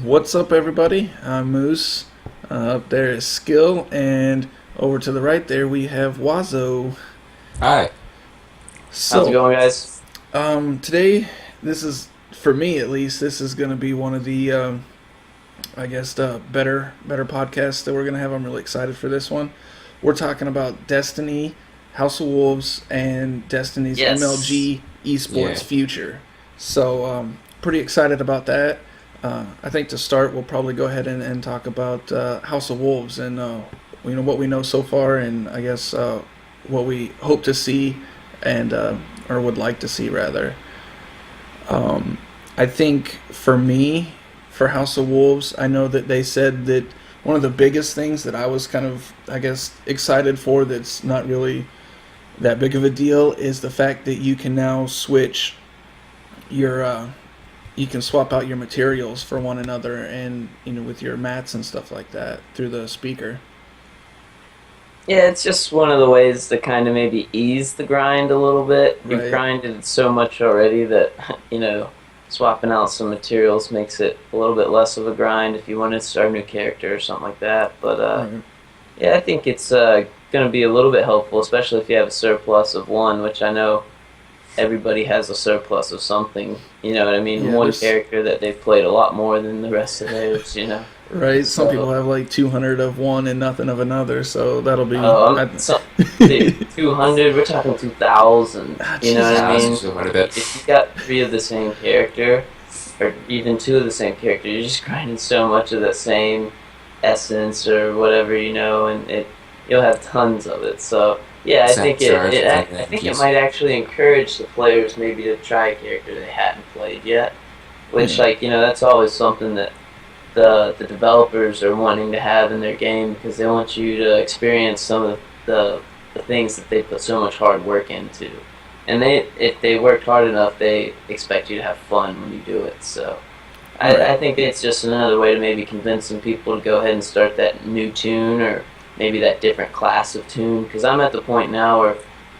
What's up, everybody? I'm Moose. Up there is Skill, and over to the right there we have Wazo. Hi. How's it So, going, guys? today, this is, for me at least, this is going to be one of the, I guess, the better podcasts that we're going to have. I'm really excited for this one. We're talking about Destiny, House of Wolves, and Destiny's Yes. MLG esports Yeah. future. So, pretty excited about that. I think to start, we'll probably go ahead and talk about House of Wolves and what we know so far, and I guess what we hope to see and or would like to see rather. I think for me, for House of Wolves, I know that they said that one of the biggest things that I was kind of, I guess, excited for that's not really that big of a deal is the fact that you can now switch your you can swap out your materials for one another and with your mats and stuff like that through the speaker. Yeah, it's just one of the ways to kind of maybe ease the grind a little bit. You've Right. grinded so much already that, swapping out some materials makes it a little bit less of a grind if you want to start a new character or something like that. But, Right. yeah, I think it's going to be a little bit helpful, especially if you have a surplus of one, which I know everybody has a surplus of something. You know what I mean? Yeah, One there's character that they've played a lot more than the rest of theirs. right. Some people So, have like 200 of one and nothing of another, so that'll be. dude, 200, we're talking 2,000. You know what Jesus. I That's mean? actually quite a bit. If you got three of the same character, or even two of the same character, you're just grinding so much of the same essence or whatever, and you'll have tons of it. So yeah, I think Set charge, I think it might actually encourage the players maybe to try a character they hadn't played yet, which Yeah. that's always something that the developers are wanting to have in their game because they want you to experience some of the things that they put so much hard work into. And if they worked hard enough, they expect you to have fun when you do it. So Right. I think it's just another way to maybe convince some people to go ahead and start that new tune or maybe that different class of tune. Because I'm at the point now where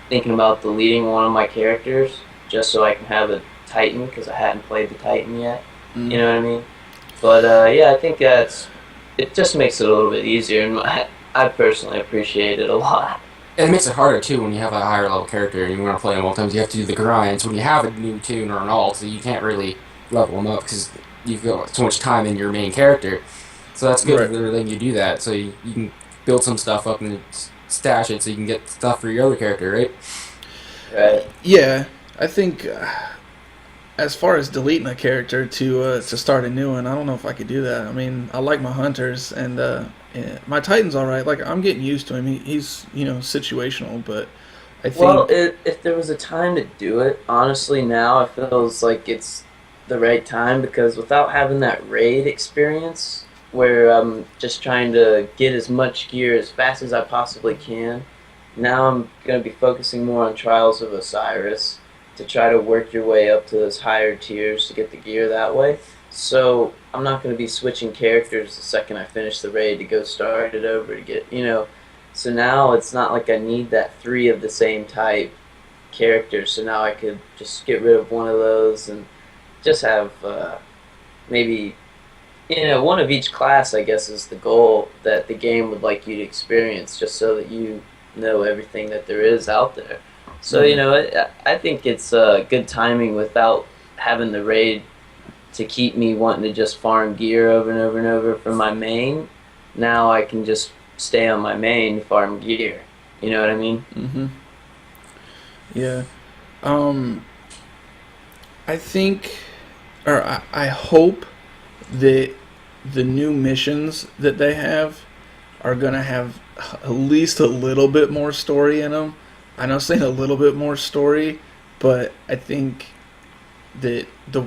thinking about deleting one of my characters just so I can have a Titan because I hadn't played the Titan yet. You know what I mean? But yeah, I think it just makes it a little bit easier, and I personally appreciate it a lot. And it makes it harder too when you have a higher level character and you want to play them all the times. You have to do the grinds. When you have a new tune or an alt, so you can't really level them up because you've got so much time in your main character. So that's good Right. for letting you do that. So you can build some stuff up and stash it so you can get stuff for your other character, right? Right? Yeah, I think as far as deleting a character to start a new one, I don't know if I could do that. I mean, I like my hunters and yeah, my Titan's all right. Like I'm getting used to him. He's situational, but I Well, think if there was a time to do it, honestly, now it feels like it's the right time because without having that raid experience, where I'm just trying to get as much gear as fast as I possibly can, now I'm going to be focusing more on Trials of Osiris to try to work your way up to those higher tiers to get the gear that way. So I'm not going to be switching characters the second I finish the raid to go start it over to get. So now it's not like I need that three of the same type characters. So now I could just get rid of one of those and just have maybe one of each class. I guess is the goal that the game would like you to experience, just so that you know everything that there is out there. So I think it's good timing without having the raid to keep me wanting to just farm gear over and over and over from my main. Now I can just stay on my main, farm gear. You know what I mean? hmm yeah. Um, I think, or I hope that the new missions that they have are gonna have at least a little bit more story in them. I know saying a little bit more story, but I think that I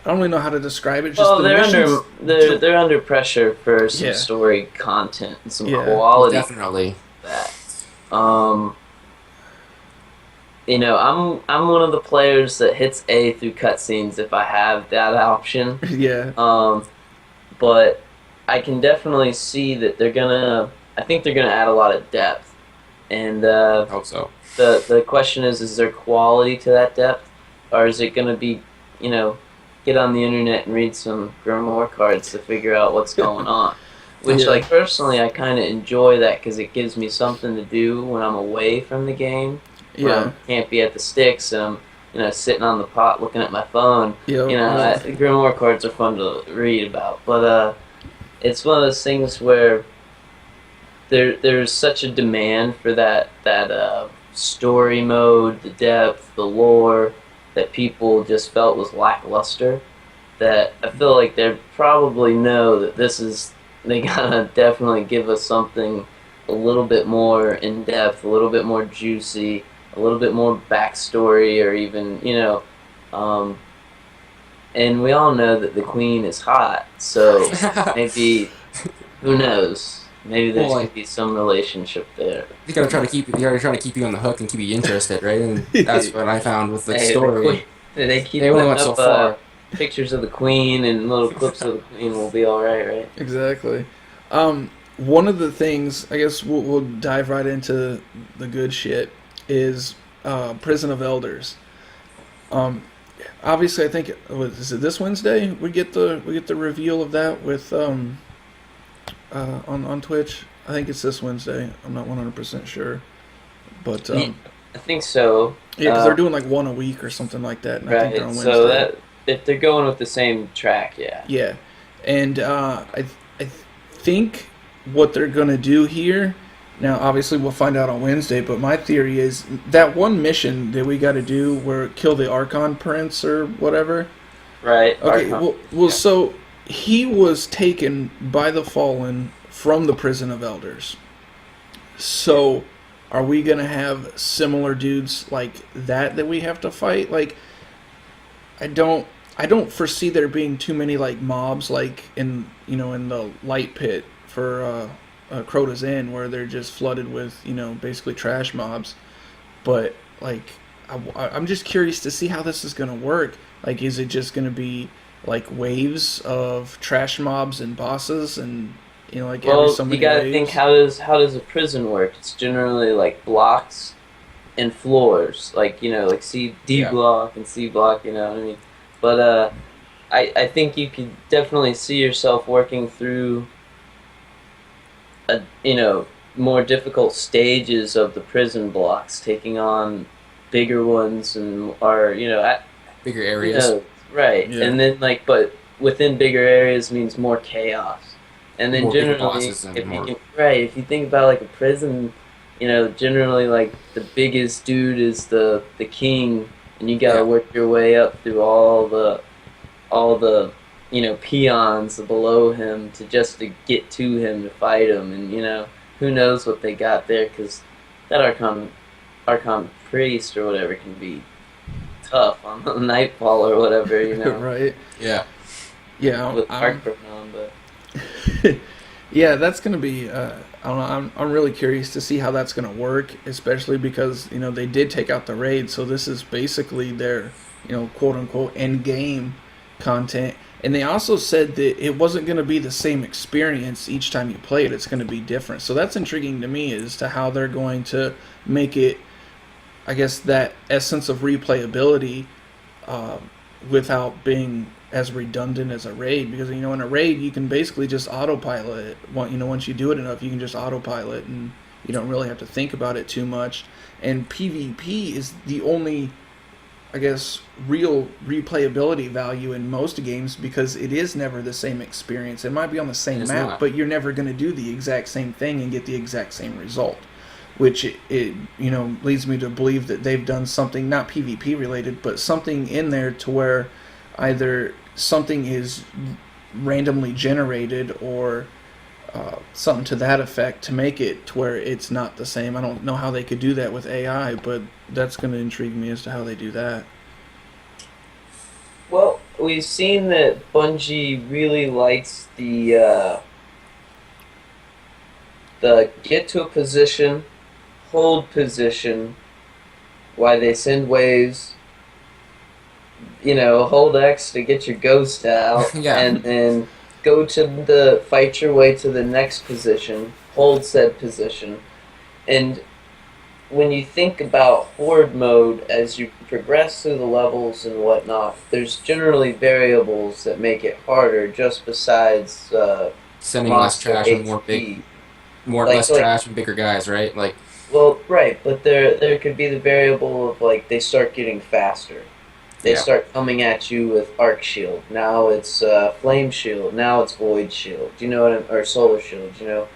don't really know how to describe it. Just Well, the they're missions. they're under pressure for some Yeah, story content and some yeah, quality Definitely. that. Um, I'm one of the players that hits A through cutscenes if I have that option. yeah, But I can definitely see that I think they're gonna add a lot of depth, and Hope so. the question is there quality to that depth, or is it gonna be, you know, get on the internet and read some grimoire cards to figure out what's going on. Which, Yeah. like, personally, I kind of enjoy that because it gives me something to do when I'm away from the game, when I Yeah. can't be at the sticks and I'm, sitting on the pot looking at my phone. Yep. Yep. Grimoire cards are fun to read about, but it's one of those things where there's such a demand for that story mode, the depth, the lore that people just felt was lackluster. That I feel like they probably know that they gotta definitely give us something a little bit more in depth, a little bit more juicy, a little bit more backstory, or even um, and we all know that the queen is hot, so maybe who knows? Maybe Well, there's gonna like be some relationship there. they're trying to keep you on the hook and keep you interested, right? And that's what I found with the Hey, the queen. story. They keep They only putting went so up far. pictures of the queen and little clips of the queen. Will be all right, right? Exactly. One of the things, I guess we'll dive right into the good shit, is Prison of Elders. Um, Obviously, I think is it this Wednesday we get the reveal of that with on Twitch. I think it's this Wednesday. I'm not 100% sure, but Yeah, I think so. yeah, because they're doing like one a week or something like that, and I think they're Right. on So Wednesday. that if they're going with the same track, yeah. Yeah, and I think what they're gonna do here. Now, obviously, we'll find out on Wednesday. But my theory is that one mission that we got to do, where kill the Archon Prince or whatever. Right. Okay, Archon. well, Yeah. so he was taken by the Fallen from the Prison of Elders. So, are we gonna have similar dudes like that we have to fight? Like, I don't I don't foresee there being too many like mobs like in the light pit for Crota's Inn where they're just flooded with basically trash mobs. But like I'm just curious to see how this is gonna work. Like, is it just gonna be like waves of trash mobs and bosses and like every Well, so you many got to think, waves? how does a prison work? It's generally like blocks and floors, like like D Yeah. block and C block. You know what I mean? But I think you could definitely see yourself working through a more difficult stages of the prison blocks, taking on bigger ones and or Bigger you areas, know right, Yeah. and then but within bigger areas means more chaos, and then more bigger generally bosses, and if you more. can if you think about like a prison, generally like the biggest dude is the king, and you gotta Yeah. work your way up through all the peons below him to get to him to fight him, and who knows what they got there, because that archon priest or whatever can be tough on the nightfall or whatever, Right. Yeah. Yeah. with heartburn on, but Yeah, that's gonna be. I don't know. I'm really curious to see how that's gonna work, especially because they did take out the raid, so this is basically their quote unquote end game content. And they also said that it wasn't gonna be the same experience each time you play it. It's gonna be different. So that's intriguing to me as to how they're going to make it. I guess that essence of replayability uh, without being as redundant as a raid, because in a raid you can basically just autopilot it. Once you do it enough, you can just autopilot and you don't really have to think about it too much. And PvP is the only, I guess, real replayability value in most games, because it is never the same experience. It might be on the It same is map, not. but you're never going to do the exact same thing and get the exact same result, which it leads me to believe that they've done something not PvP related, but something in there to where either something is randomly generated or something to that effect to make it to where it's not the same. I don't know how they could do that with AI, but that's going to intrigue me as to how they do that. well, we've seen that Bungie really likes the get to a position, hold position, why they send waves, hold X to get your ghost out, Yeah. and then go to fight your way to the next position, hold said position, and when you think about horde mode, as you progress through the levels and whatnot, there's generally variables that make it harder. Just besides Sending less monster trash and HP, more less like trash and bigger guys, right? Like, well, right, but there could be the variable of like they start getting faster. They yeah, start coming at you with arc shield. Now it's flame shield. Now it's void shield. You know what? Or solar shield. You know,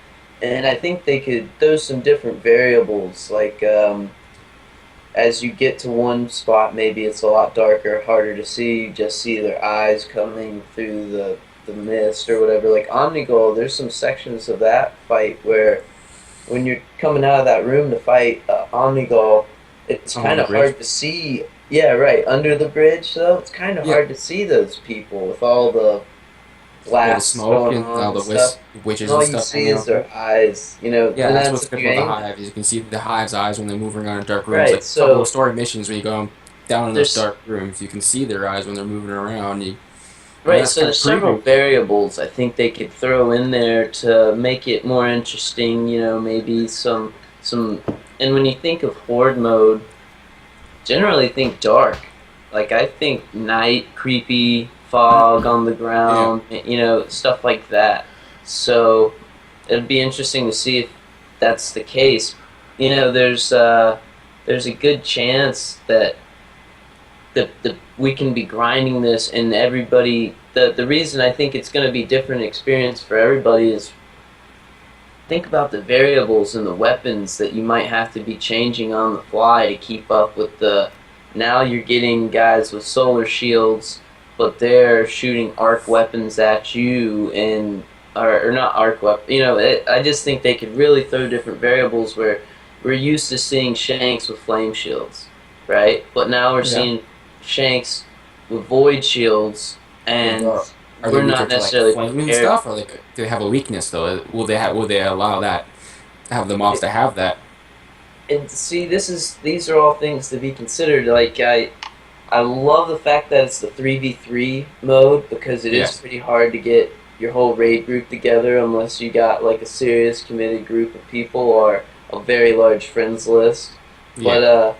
and I think they could throw some different variables. Like as you get to one spot, maybe it's a lot darker, harder to see. You just see their eyes coming through the mist or whatever. Like Omnigol, there's some sections of that fight where when you're coming out of that room to fight Omnigol, it's on kind the of bridge. hard to see. Yeah, right. Under the bridge, though, it's kind of Yeah, hard to see those people with all the all the blasts smoke going and on all and the stuff. And witches and all you stuff see hanging is out there. their eyes, you know, Yeah, and that's that's what's if good you about the aim. hive. Is you can see the hive's eyes when they're moving around in dark rooms. Right, Like a couple of so story missions where you go down in those there's dark rooms, you can see their eyes when they're moving around. And right, that's so kind of there's several creepy. variables I think they could throw in there to make it more interesting. You know, maybe some. And when you think of horde mode, generally think dark. Like I think night, creepy, fog on the Yeah, ground, you know, stuff like that. So it'd be interesting to see if that's the case. You know, there's a good chance that the we can be grinding this and everybody. The reason I think it's going to be different experience for everybody is think about the variables and the weapons that you might have to be changing on the fly to keep up with the. Now you're getting guys with solar shields, but they're shooting arc weapons at you, and or not arc weapon. You know, I just think they could really throw different variables where we're used to seeing Shanks with flame shields, right? But now we're yeah. seeing Shanks with void shields, Like, and are they we're weaker not to like necessarily flame and prepared. stuff, or like do they have a weakness though? Will they allow that? Have the mobs to have that? And see, these are all things to be considered. Like I love the fact that it's the 3v3 mode because it is Yes. pretty hard to get your whole raid group together unless you got like a serious committed group of people or a very large friends list. Yeah. But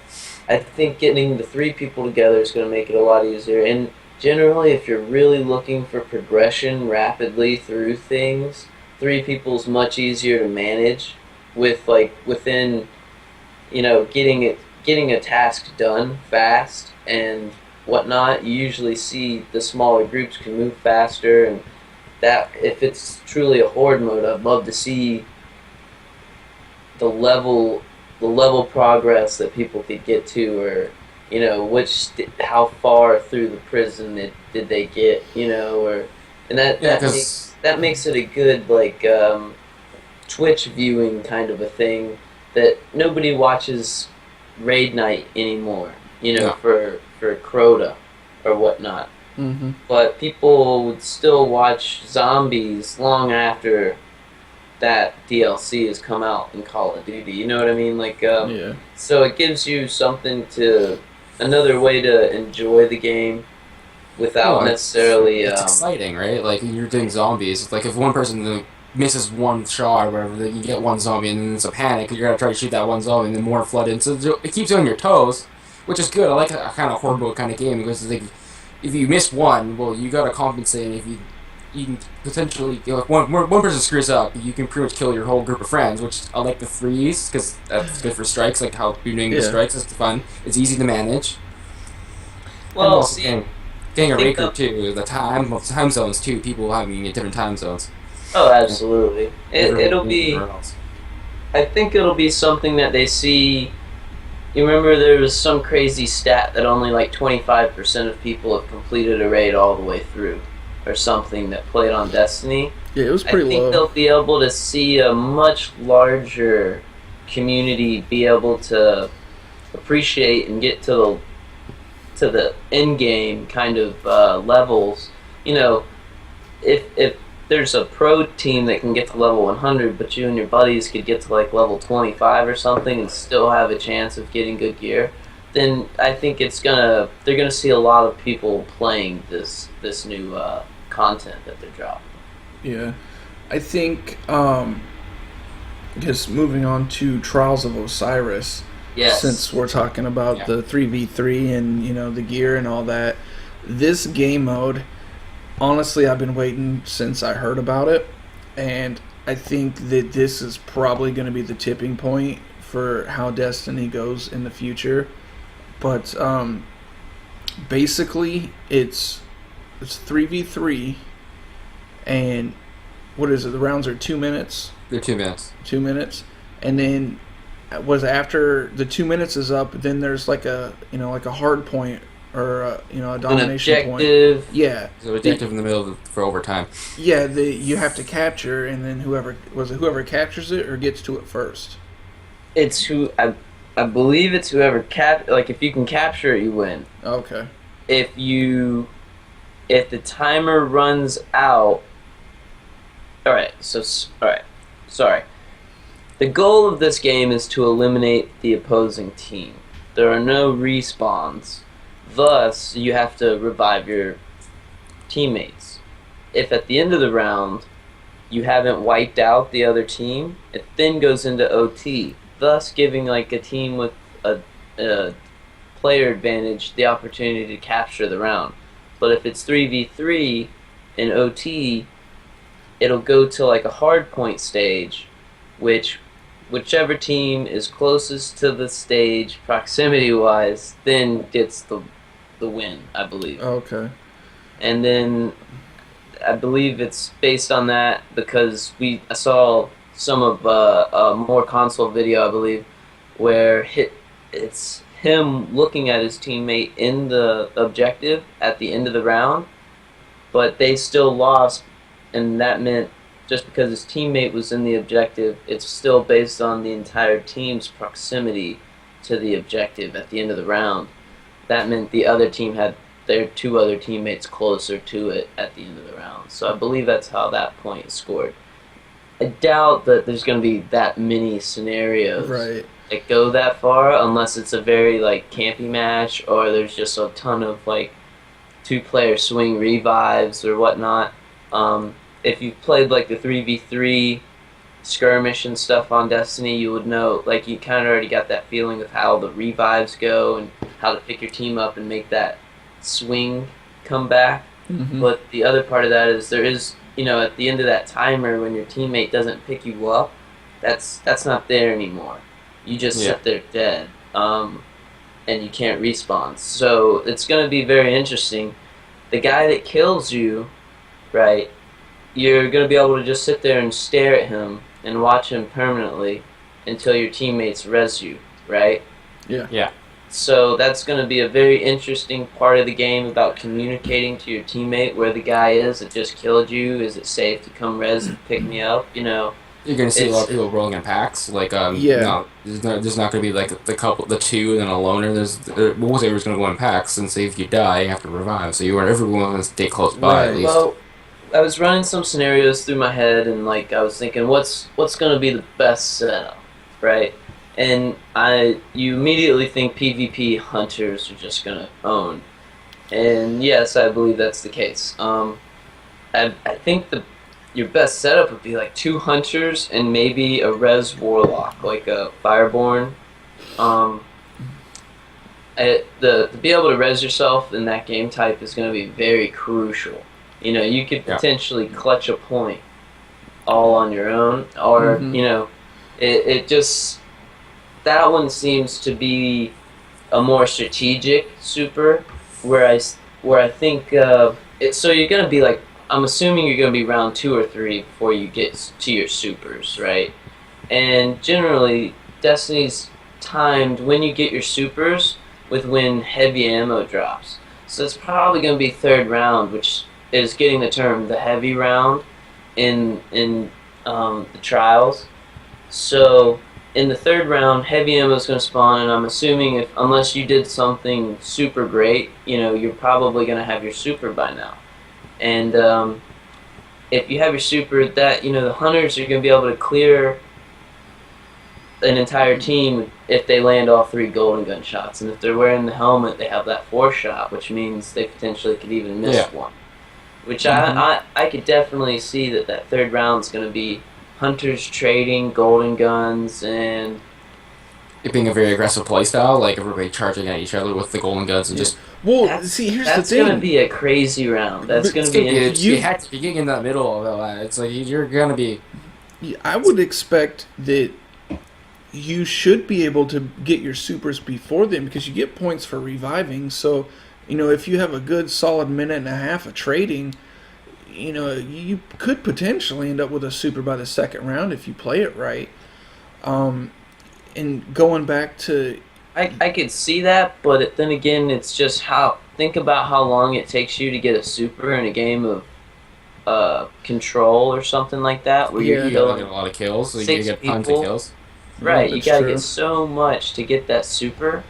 I think getting the three people together is going to make it a lot easier. And generally, if you're really looking for progression rapidly through things, three people is much easier to manage with like within getting a task done fast and whatnot. You usually see the smaller groups can move faster, and that if it's truly a horde mode, I'd love to see the level the level progress that people could get to, or how far through the prison did they get, or and Yeah, because that makes it a good like Twitch viewing kind of a thing that nobody watches raid night anymore, no. for Crota or whatnot. Mm-hmm. But people would still watch zombies long after that DLC has come out in Call of Duty. You know what I mean? Like, Yeah. so it gives you another way to enjoy the game without Well, necessarily, it's exciting, right? Like when you're doing zombies, it's like if one person misses one shot or whatever, then you get one zombie, and then it's a panic. You're gonna try to shoot that one zombie, and then more flood in. So it keeps you on your toes, which is good. I like a kind of horde mode kind of game because it's like if you miss one, well, you gotta compensate. If you can potentially if one person screws up, you can pretty much kill your whole group of friends. Which I like the threes because that's good for strikes. Like how you're doing the Yeah. strikes is fun. It's easy to manage, and well, also see, getting I a raid think group too. The time zones too. People having different time zones. oh, Yeah, absolutely. everyone It'll being be. everywhere else. I think it'll be something that they see. You remember there was some crazy stat that only like 25% of people have completed a raid all the way through, or something that played on Destiny. Yeah, it was I pretty think low. they'll be able to see a much larger community be able to appreciate and get to the end game kind of levels. You know, if there's a pro team that can get to level 100, but you and your buddies could get to like level 25 or something and still have a chance of getting good gear, then I think they're gonna see a lot of people playing this new content that they're dropping. Yeah. I think just moving on to Trials of Osiris, Yes. Since we're talking about the 3v3 and the gear and all that, this game mode, honestly, I've been waiting since I heard about it, and I think that this is probably going to be the tipping point for how Destiny goes in the future. But basically, it's 3v3, and what is it? The rounds are 2 minutes. They're 2 minutes. 2 minutes, and then after the 2 minutes is up, then there's like a hard point or a domination an point. objective. Yeah. So objective in the middle for overtime. Yeah, you have to capture, and then whoever captures it or gets to it first. It's I believe it's whoever if you can capture it, you win. Okay. If the timer runs out. All right. Sorry. The goal of this game is to eliminate the opposing team. There are no respawns. Thus, you have to revive your teammates. If at the end of the round you haven't wiped out the other team, it then goes into OT, thus giving a team with a player advantage the opportunity to capture the round. But if it's 3v3 in OT, it'll go to a hard point stage, whichever team is closest to the stage proximity-wise then gets the win, I believe. Okay. And then I believe it's based on that because I saw some of a more console video, I believe, where it's him looking at his teammate in the objective at the end of the round, but they still lost, and that meant just because his teammate was in the objective, it's still based on the entire team's proximity to the objective at the end of the round. That meant the other team had their 2 other teammates closer to it at the end of the round. So I believe that's how that point is scored. I doubt that there's going to be that many scenarios that go that far, unless it's a very campy match, or there's just a ton of 2-player swing revives or whatnot. If you've played the 3v3 skirmish and stuff on Destiny, you would know, you kind of already got that feeling of how the revives go and how to pick your team up and make that swing come back. Mm-hmm. But the other part of that is there is, at the end of that timer when your teammate doesn't pick you up, that's not there anymore. You just sit there dead, and you can't respawn. So it's going to be very interesting. The guy that kills you, right, you're going to be able to just sit there and stare at him and watch him permanently until your teammates res you, right? Yeah. So that's going to be a very interesting part of the game about communicating to your teammate where the guy is that just killed you. Is it safe to come res and pick me up? You're going to see a lot of people rolling in packs. No, there's not going to be the 2 and then a loner. Most everyone's going to go in packs, and say if you die, you have to revive. So everyone wants to stay close by at least. Well, I was running some scenarios through my head, and I was thinking, what's going to be the best setup, right? And you immediately think PvP hunters are just going to own, and yes, I believe that's the case. I think your best setup would be 2 hunters and maybe a res warlock, a fireborn. To be able to res yourself in that game type is going to be very crucial. You could potentially clutch a point all on your own, or it just, that one seems to be a more strategic super, where I think so you're gonna be I'm assuming you're gonna be round 2 or 3 before you get to your supers, right? And generally Destiny's timed when you get your supers with when heavy ammo drops, so it's probably gonna be 3rd round, which is getting the term the heavy round in the trials. So in the 3rd round, heavy ammo is going to spawn, and I'm assuming unless you did something super great, you're probably going to have your super by now. And if you have your super, the hunters are going to be able to clear an entire team if they land all 3 golden gun shots, and if they're wearing the helmet, they have that 4th shot, which means they potentially could even miss one. Which I could definitely see that 3rd round is going to be hunters trading golden guns, and it being a very aggressive playstyle, like everybody charging at each other with the golden guns and just. Well, see, here's the That's thing. gonna be a crazy round. That's But gonna It's be gonna be interesting. hectic. You're getting in the middle of it. It's like you're gonna be. I would expect that you should be able to get your supers before them because you get points for reviving. So, if you have a good solid minute and a half of trading, you could potentially end up with a super by the second round if you play it right. And going back to, I could see that, but then again, it's just how. Think about how long it takes you to get a super in a game of Control or something like that, where Yeah. you're You gotta killing get a lot of kills. So you six get tons of people. kills. Right, you that's gotta true. get so much to get that super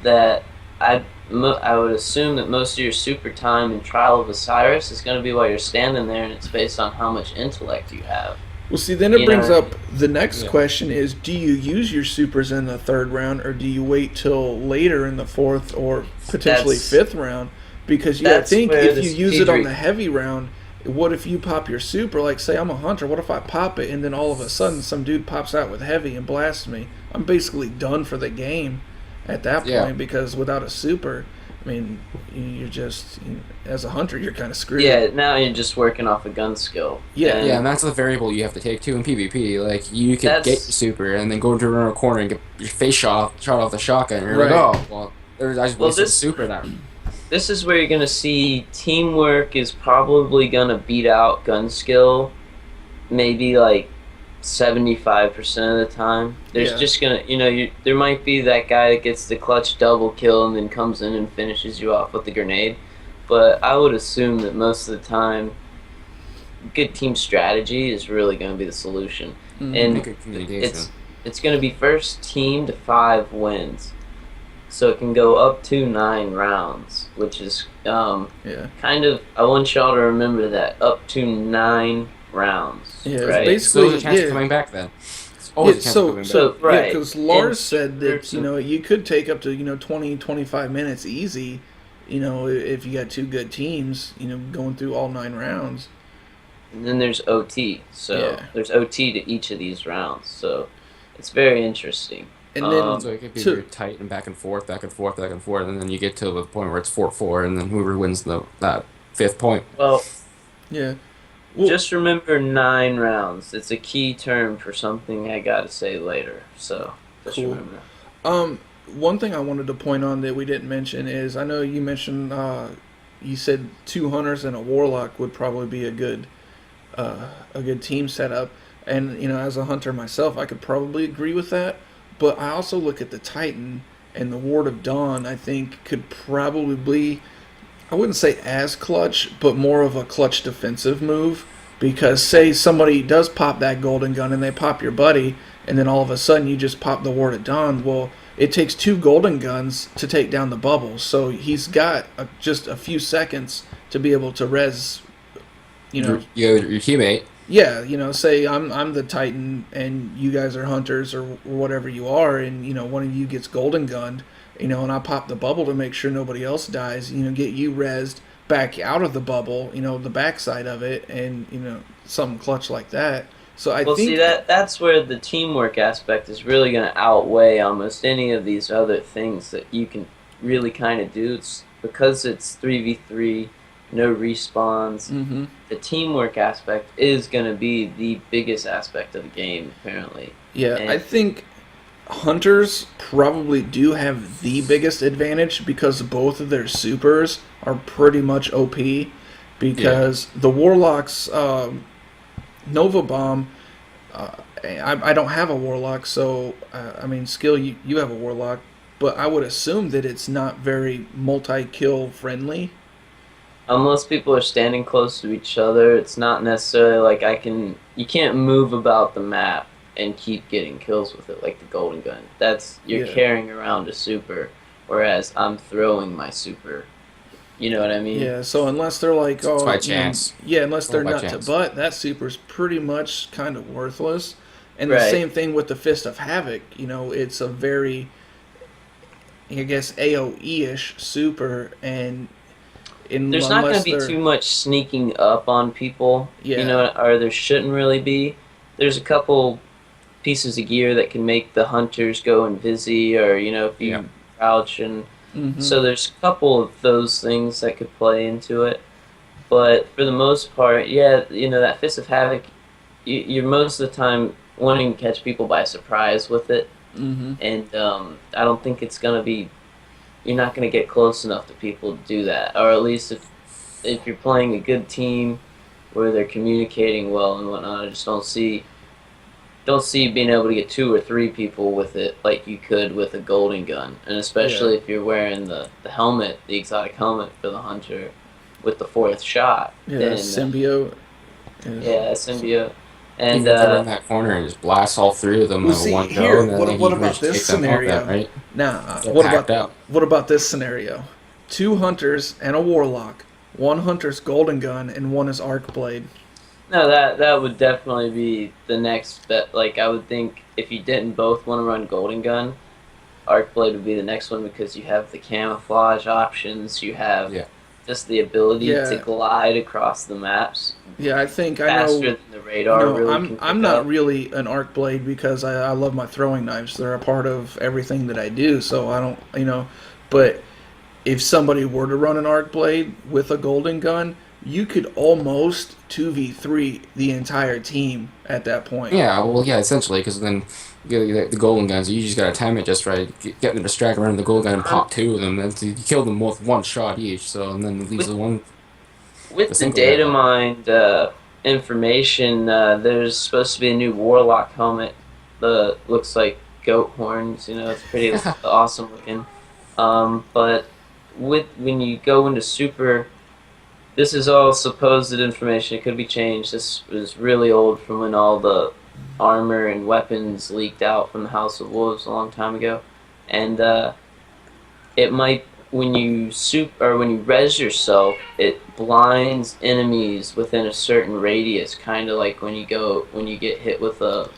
that I would assume that most of your super time in Trial of Osiris is going to be while you're standing there, and it's based on how much intellect you have. Well, see, then it You brings know- up the next Yeah. question is, do you use your supers in the third round, or do you wait till later in the fourth or potentially That's- fifth round? Because you gotta that's think, where if the you use it on strategic- the heavy round, what if you pop your super? Like, say I'm a hunter, what if I pop it and then all of a sudden some dude pops out with heavy and blasts me? I'm basically done for the game at that point Yeah. because without a super, I mean, you're just, as a hunter, you're kind of screwed. Yeah, now you're just working off a gun skill. Yeah. And Yeah, and that's the variable you have to take too in PvP. Like you could That's- get your super and then go into a corner and get your face shot off the shotgun. And you're Right. like, oh, well, I just Well, wasted this- super there. This is where you're going to see teamwork is probably going to beat out gun skill maybe like 75% of the time. There's Yeah. just going to, there might be that guy that gets the clutch double kill and then comes in and finishes you off with the grenade. But I would assume that most of the time, good team strategy is really going to be the solution. Mhm. And Good communication. it's going to be first team to 5 wins. So it can go up to 9 rounds, which is Yeah. kind of, I want y'all to remember that, up to 9 rounds, Yeah, it's right? basically- So there's a chance yeah. of coming back then. It's always a chance of coming so- back. right. because Lars And said that person- you could take up to 20 25 minutes easy, if you got two good teams, going through all 9 rounds. And then there's OT, so Yeah. there's OT to each of these rounds, so it's very interesting. And then So it could be to- very tight and back and forth, back and forth, back and forth, and then you get to the point where it's 4-4, and then whoever wins that 5th point. Well, yeah, well, just remember 9 rounds. It's a key term for something I gotta say later, so just Cool. remember. one thing I wanted to point on that we didn't mention is, I know you mentioned, you said 2 hunters and a warlock would probably be a good team setup, and as a hunter myself, I could probably agree with that. But I also look at the Titan and the Ward of Dawn. I think could probably be, I wouldn't say as clutch, but more of a clutch defensive move. Because say somebody does pop that golden gun and they pop your buddy, and then all of a sudden you just pop the Ward of Dawn. Well, it takes 2 golden guns to take down the bubble, so he's got just a few seconds to be able to res. Your teammate. Yeah, say I'm the Titan and you guys are hunters or whatever you are, and one of you gets golden gunned, and I pop the bubble to make sure nobody else dies. Get you rezzed back out of the bubble, the backside of it, and something clutch like that. So I Well, think see, that's where the teamwork aspect is really going to outweigh almost any of these other things that you can really kind of do. It's because it's 3v3, no respawns. Mhm. The teamwork aspect is going to be the biggest aspect of the game, apparently. Yeah, And- I think hunters probably do have the biggest advantage because both of their supers are pretty much OP. Because the warlocks, Nova Bomb, I don't have a warlock, so Skill, you have a warlock, but I would assume that it's not very multi-kill friendly. Unless people are standing close to each other, it's not necessarily like you can't move about the map and keep getting kills with it like the golden gun. You're Yeah. carrying around a super, whereas I'm throwing my super. You know what I mean? Yeah, so unless they're like, It's by chance. Unless they're All by nut to chance. butt, that super's pretty much kind of worthless. And the Right. same thing with the Fist of Havoc. It's a very, I guess, AOE-ish super, and There's not going to be too much sneaking up on people, Yeah. or there shouldn't really be. There's a couple pieces of gear that can make the hunters go invisi, or if Yeah. you crouch, and Mm-hmm. so there's a couple of those things that could play into it. But for the most part, yeah, that Fist of Havoc, you're most of the time wanting to catch people by surprise with it, Mm-hmm. and I don't think it's gonna be. You're not gonna get close enough to people to do that, or at least if you're playing a good team where they're communicating well and whatnot. I just don't see being able to get 2 or 3 people with it like you could with a golden gun, and Yeah. especially if you're wearing the helmet, the exotic helmet for the hunter with the fourth shot, Yeah. then Symbiote. Is, yeah, symbiote, You and can go in that corner and just blast all 3 of them well, in see one go, here. and then What you can about just this take them out that scenario? right. Now, They're packed up. what about this scenario? 2 hunters and a warlock. One hunter's golden gun and one is arc blade. no, that would definitely be the next bet. Like I would think if you didn't both want to run golden gun, arc blade would be the next one because you have the camouflage options, you have Yeah. just the ability to Yeah. glide across the maps Yeah, I think I faster know. than the radar really I'm can I'm pick not up. really an arc blade because I love my throwing knives. They're a part of everything that I do. So I don't But if somebody were to run an arc blade with a golden gun, you could almost 2v3 the entire team at that point. Yeah, well, yeah, essentially, because then you get the golden guns, you just gotta time it just right, get them distracted around the golden gun and pop 2 of them, and you kill them with 1 shot each, so, and then it leaves With the one, the with the single guy data left. mined information, there's supposed to be a new warlock helmet that looks like goat horns. It's pretty awesome looking. But when you go into super, this is all supposed information. It could be changed. This is really old from when all the armor and weapons leaked out from the House of Wolves a long time ago, and it might when you res yourself, it blinds enemies within a certain radius, kind of like when you get hit with a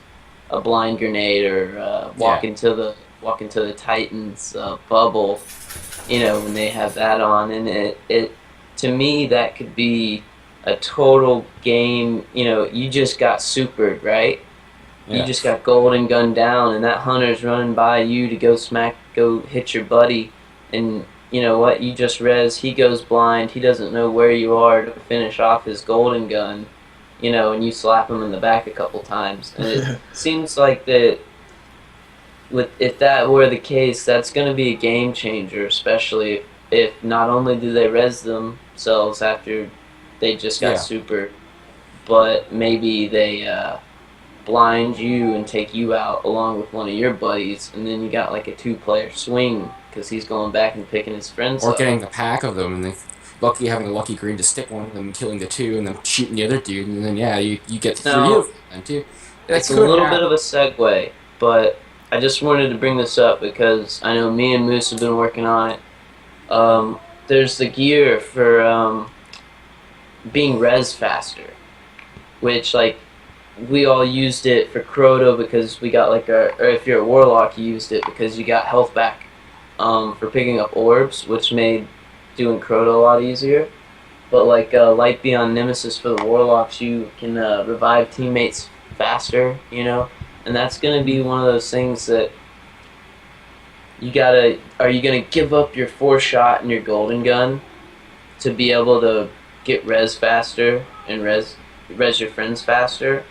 blind grenade, or Yeah. walk into the Titans bubble. When they have that on, and it to me that could be a total game. You just got supered, right? You Yeah. just got golden gun down, and that hunter's running by you to go hit your buddy, and you know what? You just res. He goes blind. He doesn't know where you are to finish off his golden gun. And you slap him in the back a couple times, and it seems like that. If that were the case, that's going to be a game changer, especially if not only do they res themselves after they just got Yeah. super, but maybe they blind you and take you out along with one of your buddies, and then you got like a 2-player swing because he's going back and picking his friends Or up. getting the pack of them, and then lucky having a lucky green to stick one of them, killing the 2, and then shooting the other dude, and then, yeah, you get 3 Now, of them, then, too. it's a little bit of a segue, but I just wanted to bring this up because I know me and Moose have been working on it. There's the gear for being res faster, which like we all used it for Crota because we got or if you're a warlock, you used it because you got health back for picking up orbs, which made doing Crota a lot easier. But like Light Beyond Nemesis for the warlocks, you can revive teammates faster, and that's gonna be one of those things that are you gonna give up your 4-shot and your golden gun to be able to get res faster and res your friends faster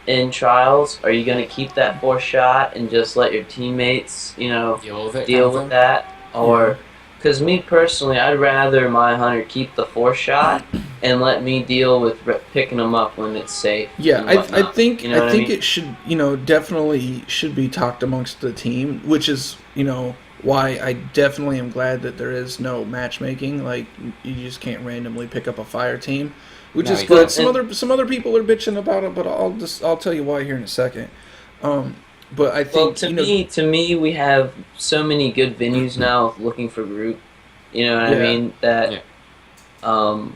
in trials? Are you gonna keep that 4-shot and just let your teammates, deal with it, deal kind of with that? Or because me personally, I'd rather my hunter keep the 4-shot and let me deal with picking them up when it's safe. Yeah, and I whatnot. think You know what I mean? it should definitely should be talked amongst the team, which is why I definitely am glad that there is no matchmaking. Like you just can't randomly pick up a fire team, which No, is you good. can't. Some other people are bitching about it, but I'll tell you why here in a second. But I Well, think to me, we have so many good venues now looking for group. You know what I Yeah. mean? That Yeah.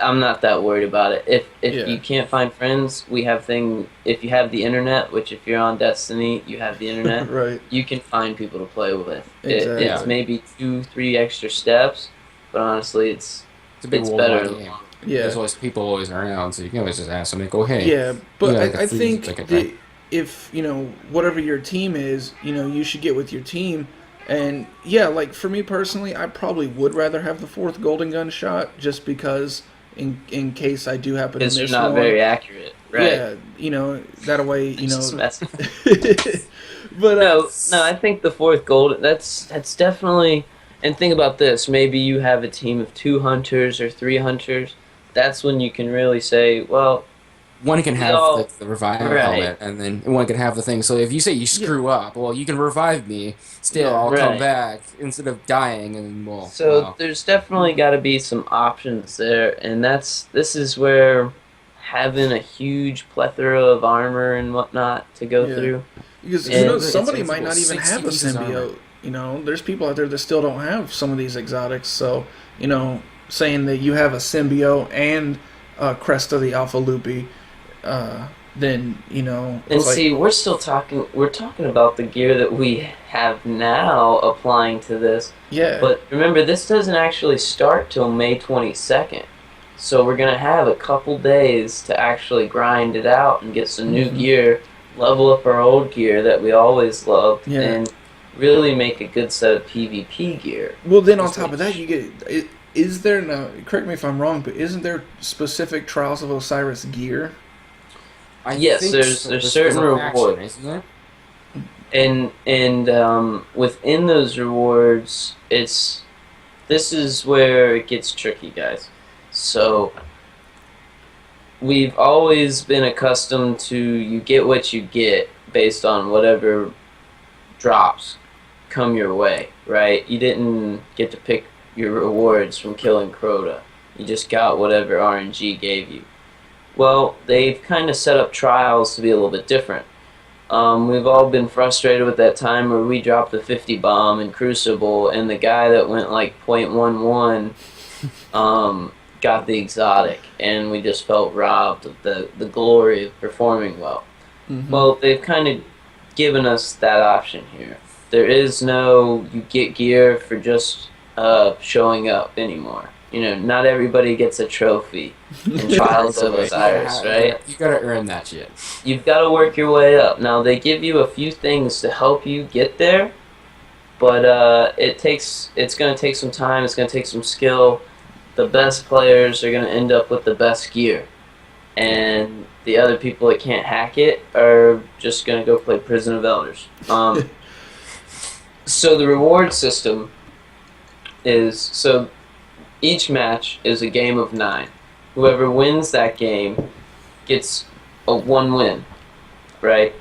I'm not that worried about it. If Yeah. you can't find friends, we have if you have the internet, which if you're on Destiny, you have the internet. right. You can find people to play with. Exactly. It's maybe 2-3 extra steps, but honestly, it's It's a big it's worldwide better. game. There's Yeah. always people always around, so you can always just ask them, like, "Oh, hey, Yeah, you but got like a I free think ticket thing." that if, whatever your team is, you should get with your team. And yeah, like for me personally, I probably would rather have the fourth golden gun shot just because in case I do happen to Because you're miss not one. very accurate, right? Yeah, that way, Just messing. but No, I think the fourth gold. That's definitely. And think about this. Maybe you have a team of 2 hunters or 3 hunters. That's when you can really say, well, One can we have all the revive right, helmet, and then one can have the thing. So if you say you yeah, screw up, well, you can revive me. Still, yeah, I'll come right. back instead of dying, and well, So wow. there's definitely got to be some options there, and this is where having a huge plethora of armor and whatnot to go yeah. through. Because who And knows, somebody It's might about not even 60 have a pieces of armor. symbiote. There's people out there that still don't have some of these exotics. So, saying that you have a symbiote and Crest of the Alpha Loopy, then And it's like, see, we're talking about the gear that we have now applying to this. yeah, But remember, this doesn't actually start till May 22nd. So we're going to have a couple days to actually grind it out and get some new hmm, gear, level up our old gear that we always loved, yeah. and really make a good set of PvP gear. Well, then on top of that, Which, you get. Is there now? Correct me if I'm wrong, but isn't there specific Trials of Osiris gear? I yes, think there's there's certain a faction, rewards. isn't there? And within those rewards, this is where it gets tricky, guys. So we've always been accustomed to you get what you get based on whatever drops come your way, right? You didn't get to pick your rewards from killing Crota. You just got whatever RNG gave you. Well, they've kind of set up trials to be a little bit different. We've all been frustrated with that time where we dropped the 50 bomb in Crucible, and the guy that went like .11 got the exotic, and we just felt robbed of the glory of performing well. Hmm. Well, they've kind of given us that option here. There is no you get gear for just showing up anymore. Not everybody gets a trophy in Trials of Right. Osiris, right? You gotta earn that shit. You've got to work your way up. Now they give you a few things to help you get there, but it's going to take some time. It's going to take some skill. The best players are going to end up with the best gear, and the other people that can't hack it are just going to go play Prison of Elders. So the reward system is so each match is a game of 9. Whoever wins that game gets a 1 win, right?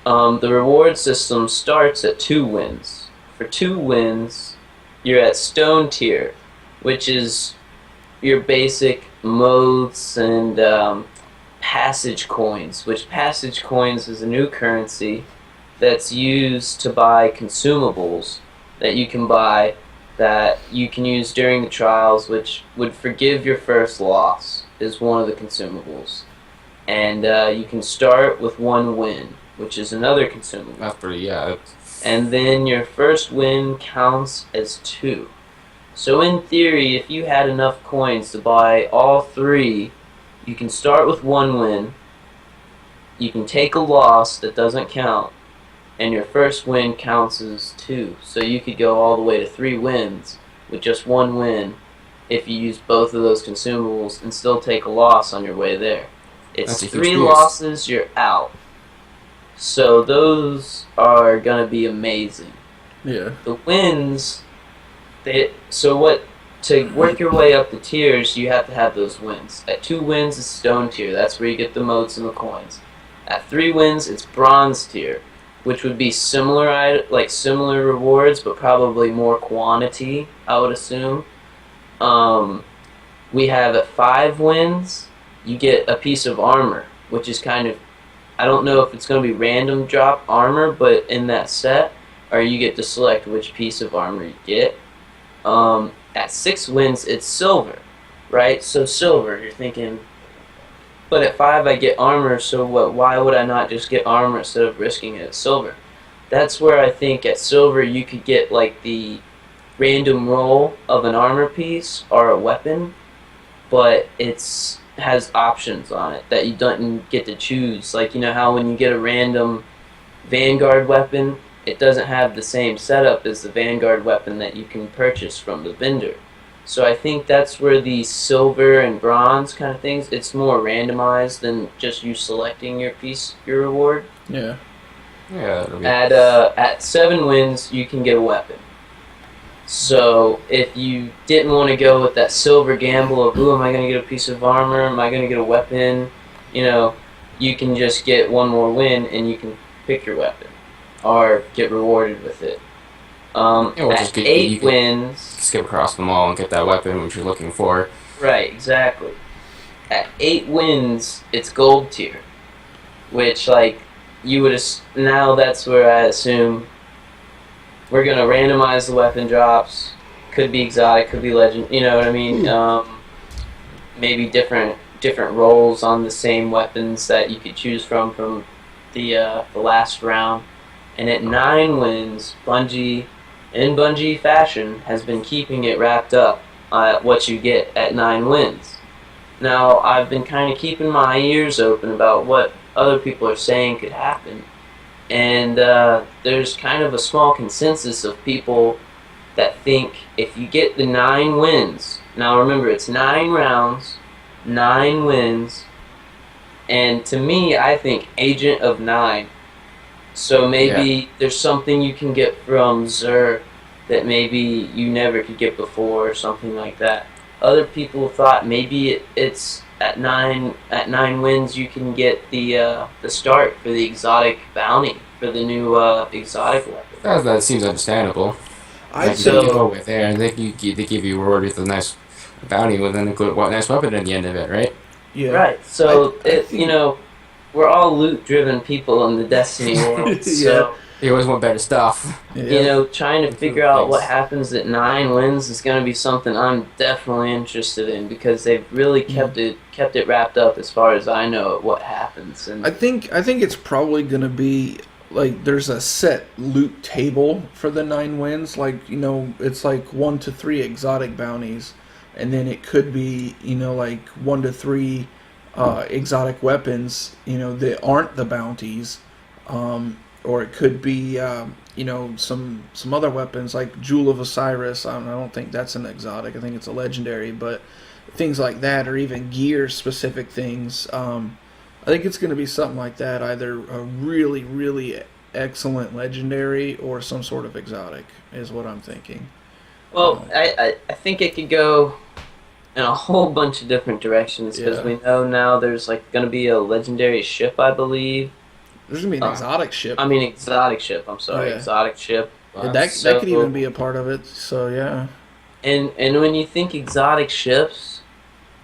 The reward system starts at 2 wins. For 2 wins, you're at Stone tier, which is your basic modes and passage coins, which passage coins is a new currency that's used to buy consumables that you can buy that you can use during the trials, which would forgive your first loss, is one of the consumables. And you can start with 1 win, which is another consumable. That's pretty, yeah. And then your first win counts as 2. So in theory, if you had enough coins to buy all 3, you can start with 1 win, you can take a loss that doesn't count, and your first win counts as 2. So you could go all the way to 3 wins with just 1 win if you use both of those consumables and still take a loss on your way there. It's That's a huge 3 boost. losses, you're out. So those are going to be amazing. Yeah. The wins, to work your way up the tiers, you have to have those wins. At 2 wins, it's Stone tier. That's where you get the motes and the coins. At 3 wins, it's Bronze tier, which would be similar rewards, but probably more quantity, I would assume. We have at 5 wins, you get a piece of armor, which is kind of, I don't know if it's going to be random drop armor, but in that set, or you get to select which piece of armor you get. At 6 wins, it's silver, right? So silver, you're thinking, but at 5 I get armor, so what? Why would I not just get armor instead of risking it at silver? That's where I think at silver you could get like the random roll of an armor piece or a weapon, but it's has options on it that you don't get to choose. Like, you know how when you get a random Vanguard weapon, it doesn't have the same setup as the Vanguard weapon that you can purchase from the vendor. So I think that's where the silver and bronze kind of things, it's more randomized than just you selecting your reward. Yeah. Yeah, that'll be. At 7 wins, you can get a weapon. So if you didn't want to go with that silver gamble of, ooh, am I going to get a piece of armor? Am I going to get a weapon? You know, you can just get one more win and you can pick your weapon or get rewarded with it. At 8 wins... Skip across them all and get that weapon which you're looking for. Right, exactly. At 8 wins, it's gold tier. Which, like, you would... Now that's where I assume we're going to randomize the weapon drops. Could be exotic, could be legend. You know what I mean? Maybe different roles on the same weapons that you could choose from the last round. And at 9 wins, Bungie, in Bungie fashion, has been keeping it wrapped up at what you get at 9 wins. Now, I've been kind of keeping my ears open about what other people are saying could happen. And there's kind of a small consensus of people that think if you get the 9 wins, now remember it's 9 rounds, 9 wins, and to me, I think Agent of 9. So maybe there's something you can get from Xur that maybe you never could get before or something like that. Other people thought maybe it's at 9 wins you can get the start for the exotic bounty for the new exotic weapon. That seems understandable. I'd say say go with there, and they give you a reward with a nice bounty with a nice weapon at the end of it, right? yeah. Right. So you know, we're all loot-driven people in the Destiny world. So You always want better stuff. Yeah. you know, trying to figure out what happens at 9 wins is going to be something I'm definitely interested in because they've really kept it wrapped up as far as I know at what happens. And I think it's probably gonna be like there's a set loot table for the 9 wins. Like, you know, it's like 1 to 3 exotic bounties, and then it could be, you know, like 1 to 3 exotic weapons, you know, that aren't the bounties, or it could be, you know, some other weapons like Jewel of Osiris. I don't think that's an exotic. I think it's a legendary, but things like that, or even gear specific things. I think it's going to be something like that, either a really, really excellent legendary or some sort of exotic, is what I'm thinking. well, I think it could go in a whole bunch of different directions because we know now there's like going to be a legendary ship, I believe. There's going to be an exotic ship. I mean, exotic ship. I'm sorry, Yeah. exotic ship. that could even be a part of it, so yeah. And when you think exotic ships,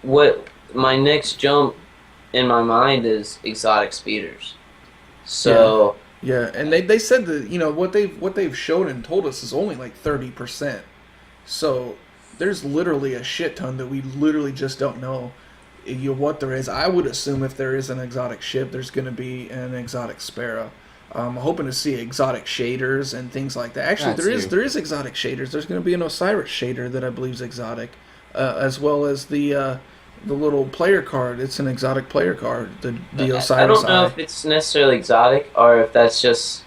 what my next jump in my mind is exotic speeders. So Yeah, and they said that, you know, what they've shown and told us is only like 30%. So there's literally a shit ton that we literally just don't know what there is. I would assume if there is an exotic ship, there's going to be an exotic sparrow. I'm hoping to see exotic shaders and things like that. Actually, there is exotic shaders. There's going to be an Osiris shader that I believe is exotic, as well as the little player card. It's an exotic player card. The Osiris. I don't know if it's necessarily exotic or if that's just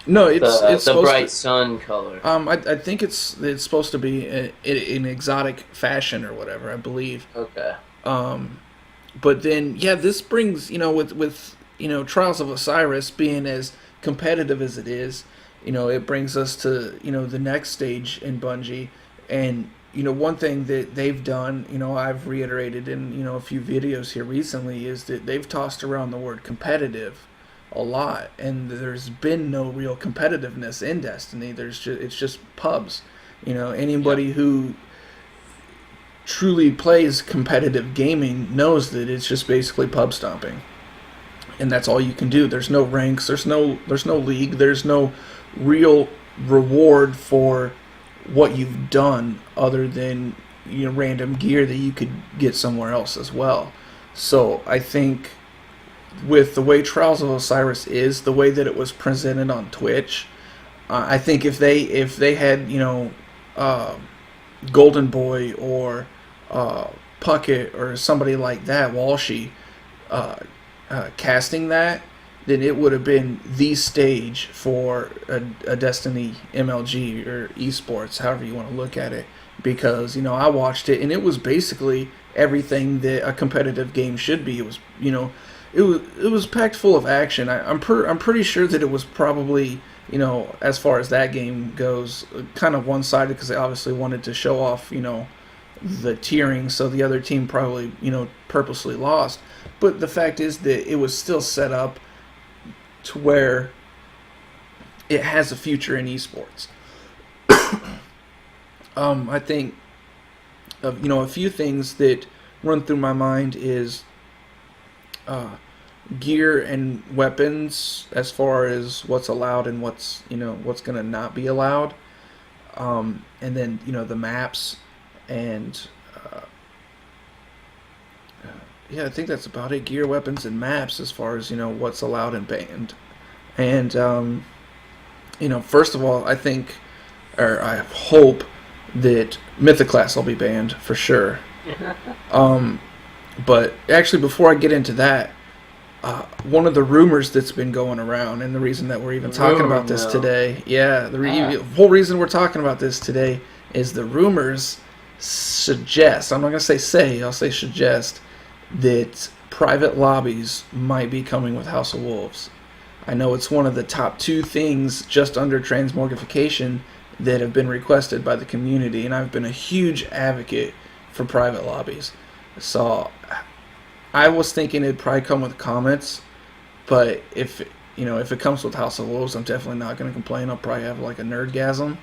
no. It's the bright sun color. I think it's supposed to be in exotic fashion or whatever. I believe. Okay. But then this brings, you know, with you know, Trials of Osiris being as competitive as it is, you know, it brings us to, you know, the next stage in Bungie. And, you know, one thing that they've done, you know, I've reiterated in, you know, a few videos here recently, is that they've tossed around the word competitive a lot, and there's been no real competitiveness in Destiny. It's just pubs. You know, anybody who truly plays competitive gaming knows that it's just basically pub stomping. And that's all you can do. There's no ranks, there's no league, there's no real reward for what you've done other than, you know, random gear that you could get somewhere else as well. So I think with the way Trials of Osiris is, the way that it was presented on Twitch, I think if they had, you know, Golden Boy or Puckett or somebody like that, Walshy, casting that, then it would have been the stage for a Destiny MLG or esports, however you want to look at it. Because I watched it and it was basically everything that a competitive game should be. It was it was packed full of action. I'm pretty sure that it was probably as far as that game goes, kind of one sided because they obviously wanted to show off the tiering, so the other team probably purposely lost. But the fact is that it was still set up to where it has a future in esports. I think a few things that run through my mind is gear and weapons as far as what's allowed and what's going to not be allowed, and then the maps and yeah, I think that's about it. Gear, weapons, and maps as far as what's allowed and banned. And first of all, I think, or I hope that Mythoclast will be banned for sure. But actually, before I get into that, one of the rumors that's been going around, and the reason that we're even talking about this today, the whole reason we're talking about this today is the rumors suggest, I'm not going to say, I'll say suggest, that private lobbies might be coming with House of Wolves. I know it's one of the top 2 things just under transmogrification that have been requested by the community, and I've been a huge advocate for private lobbies. So I was thinking it'd probably come with comments, but if it comes with House of Wolves, I'm definitely not going to complain. I'll probably have like a nerdgasm.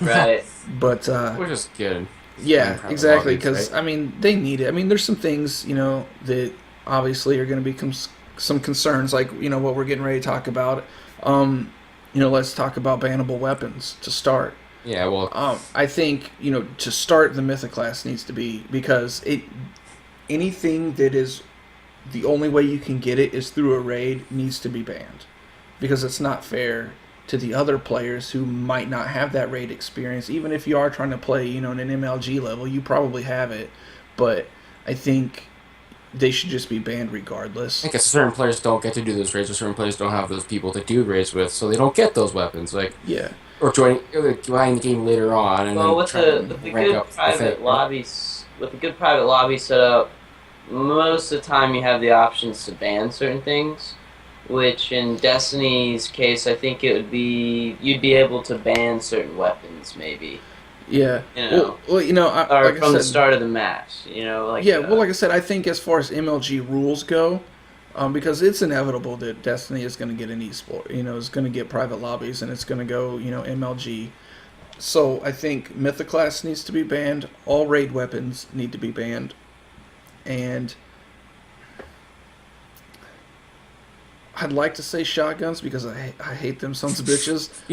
Right. But we're just good. Yeah, exactly. Because right? they need it. There's some things that obviously are going to become some concerns, like what we're getting ready to talk about. Let's talk about bannable weapons to start. Yeah, well, I think to start, the Mythoclast needs to be, because anything that is the only way you can get it is through a raid needs to be banned, because it's not fair to the other players who might not have that raid experience. Even if you are trying to play, in an MLG level, you probably have it, but I think they should just be banned regardless. I guess certain players don't get to do those raids, or certain players don't have those people to do raids with, so they don't get those weapons. Yeah. Or joining the game later on, and then with the good private lobbies, with a good private lobby set up, most of the time you have the options to ban certain things. Which in Destiny's case, I think you'd be able to ban certain weapons, maybe. Yeah. Or like from the start of the match, like You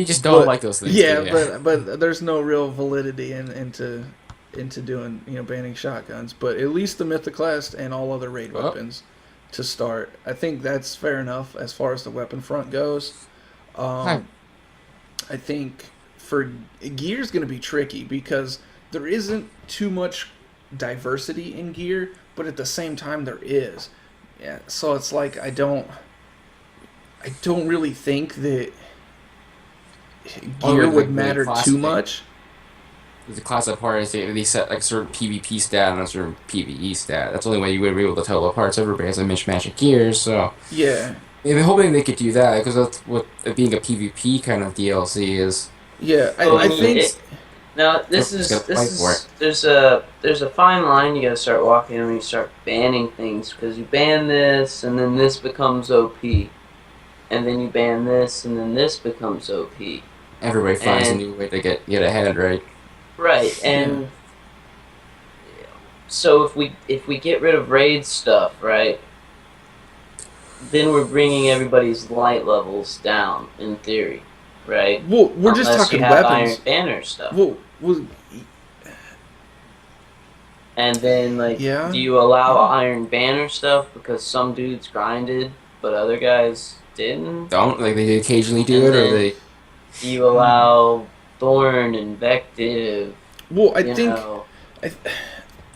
just don't like those things. Yeah, but there's no real validity into doing banning shotguns. But at least the Mythoclast and all other raid weapons to start. I think that's fair enough as far as the weapon front goes. I think for gear's going to be tricky because there isn't too much diversity in gear, but at the same time there is. Yeah, so it's like I don't really think that gear would matter too much. The class apart is they set like a certain PvP stat and a certain PvE stat. That's the only way you would be able to tell apart. So everybody has a mishmash of gears. So yeah, I'm hoping they could do that because that's what being a PvP kind of DLC is. Yeah, I think. Now there's a fine line you gotta start walking when you start banning things, because you ban this and then this becomes OP. And then you ban this, and then this becomes OP. Everybody finds a new way to get ahead, right? Right, and so if we get rid of raid stuff, right, then we're bringing everybody's light levels down, in theory, right? Well, we're just talking you have weapons. Iron Banner stuff. Well, and then, do you allow Iron Banner stuff because some dudes grinded, but other guys didn't? They occasionally do it, or they... You allow Thorn, Invective... Well, I think...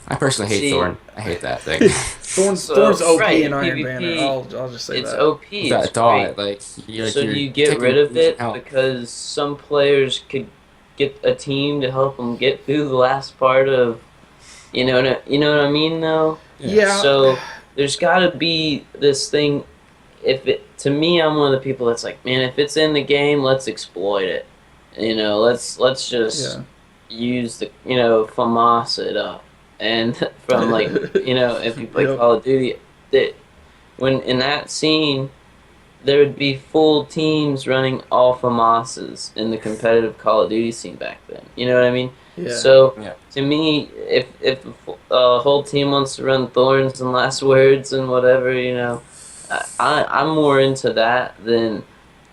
I personally hate See, Thorn. I hate that thing. Thorn's OP right, in in Iron Banner. PvP, I'll just say it's that. OP, it's That great. dot, like So you're you get taking rid of Lucian it health. because some players could get a team to help them get through the last part of, you know what I mean though. Yeah, So there's got to be this thing. If it to me, I'm one of the people that's like, man, if it's in the game, let's exploit it. Let's just yeah, use the FAMAS it up, and from like if you play yep, Call of Duty, that when in that scene there would be full teams running all FAMASs in the competitive Call of Duty scene back then. You know what I mean? yeah, So Yeah. to me, if a whole team wants to run Thorns and Last Words and whatever, I'm more into that than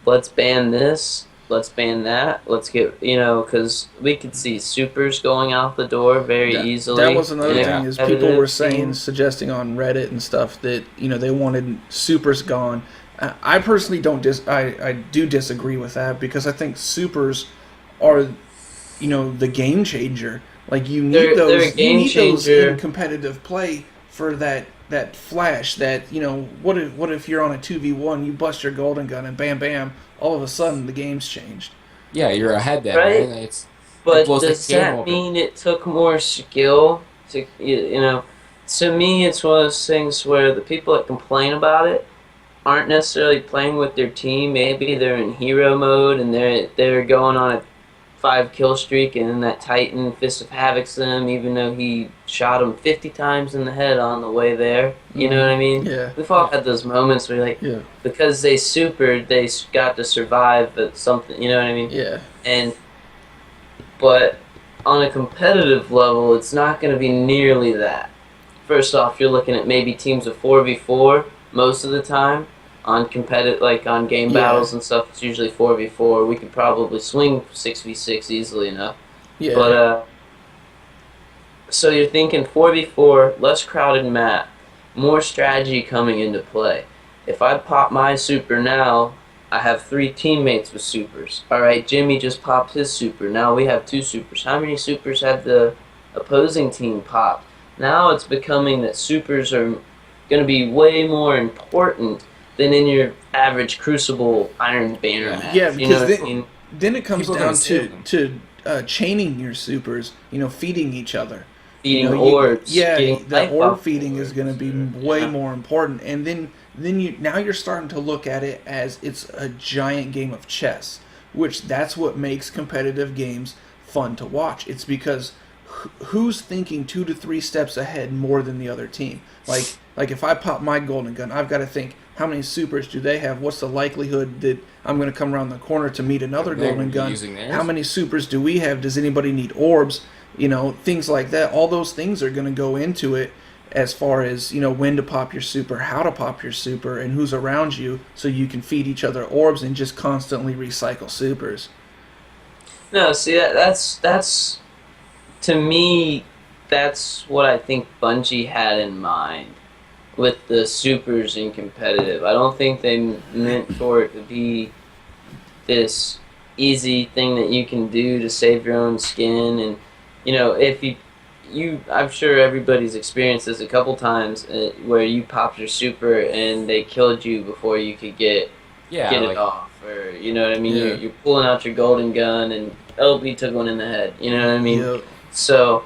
let's ban this, let's ban that, let's get because we could see supers going out the door very that easily was in another a thing is people were competitive saying, scene. suggesting on Reddit and stuff that they wanted supers gone. I personally don't I do disagree with that because I think supers are the game changer. Like They're a you game need those in changer. competitive play for that flash. That what if you're on a 2v1, you bust your golden gun and bam bam, all of a sudden the game's changed. Yeah, you're ahead then, right? Right? Like, it But blows the does game that open. mean it took more skill to To me, it's one of those things where the people that complain about it aren't necessarily playing with their team. Maybe they're in hero mode and they're going on a 5 kill streak, and then that Titan Fist of Havoc's them, even though he shot him 50 times in the head on the way there. You know what I mean? Yeah, We've all had those moments where like yeah, because they supered, they got to survive at something. You know what I mean? yeah, And but on a competitive level, it's not going to be nearly that. First off, you're looking at maybe teams of 4v4 most of the time. On competitive, like on game yeah, battles and stuff, it's usually 4v4. We could probably swing 6v6 easily enough. yeah, But so you're thinking 4v4, less crowded map, more strategy coming into play. If I pop my super now, I have 3 teammates with supers. Alright, Jimmy just popped his super. Now we have 2 supers. How many supers have the opposing team popped? Now it's becoming that supers are going to be way more important than in your average Crucible Iron Banner Yeah. match. yeah. You know Because what I mean? then it comes People are gonna down save to them. chaining your supers. Feeding each other. Feeding orbs, Yeah, getting the life orb off feeding is going to Orbs, be or- way yeah. more important. And then you're starting to look at it as it's a giant game of chess, which that's what makes competitive games fun to watch. It's because who's thinking 2 to 3 steps ahead more than the other team. Like if I pop my golden gun, I've got to think how many supers do they have? What's the likelihood that I'm going to come around the corner to meet another They're golden gun? using theirs? How many supers do we have? Does anybody need orbs? Things like that. All those things are going to go into it as far as when to pop your super, how to pop your super, and who's around you, so you can feed each other orbs and just constantly recycle supers. No, see that's to me, that's what I think Bungie had in mind with the supers in competitive. I don't think they meant for it to be this easy thing that you can do to save your own skin. And if I'm sure everybody's experienced this a couple times where you popped your super and they killed you before you could get Yeah, it like off, or you know what I mean. Yeah. You're pulling out your golden gun and LB took one in the head. You know what I mean. Yep. So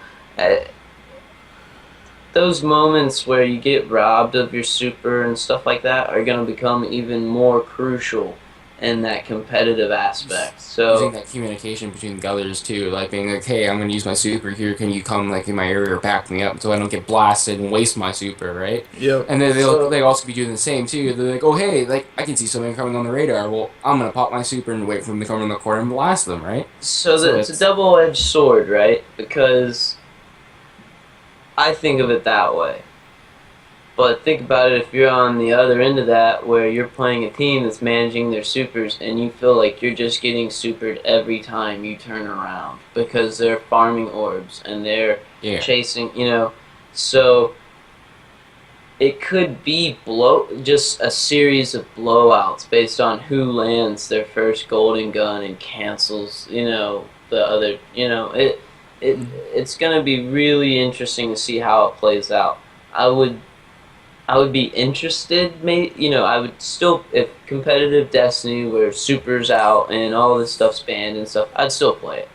those moments where you get robbed of your super and stuff like that are going to become even more crucial in that competitive aspect. using So that communication between the others too, like being like, "Hey, I'm gonna use my super here. Can you come like in my area or back me up so I don't get blasted and waste my super, right?" Yep. And then So- they also be doing the same too. They're like, "Oh, hey, like I can see something coming on the radar. Well, I'm gonna pop my super and wait for them to come in the corner and blast them, right?" so So it's a it's- double-edged sword, right? Because I think of it that way. But think about it if you're on the other end of that, where you're playing a team that's managing their supers and you feel like you're just getting supered every time you turn around because they're farming orbs and they're Yeah. chasing, So it could be just a series of blowouts based on who lands their first golden gun and cancels, the other, it's gonna be really interesting to see how it plays out. I would I would be interested. I would still, if competitive Destiny where Super's out and all this stuff's banned and stuff, I'd still play it,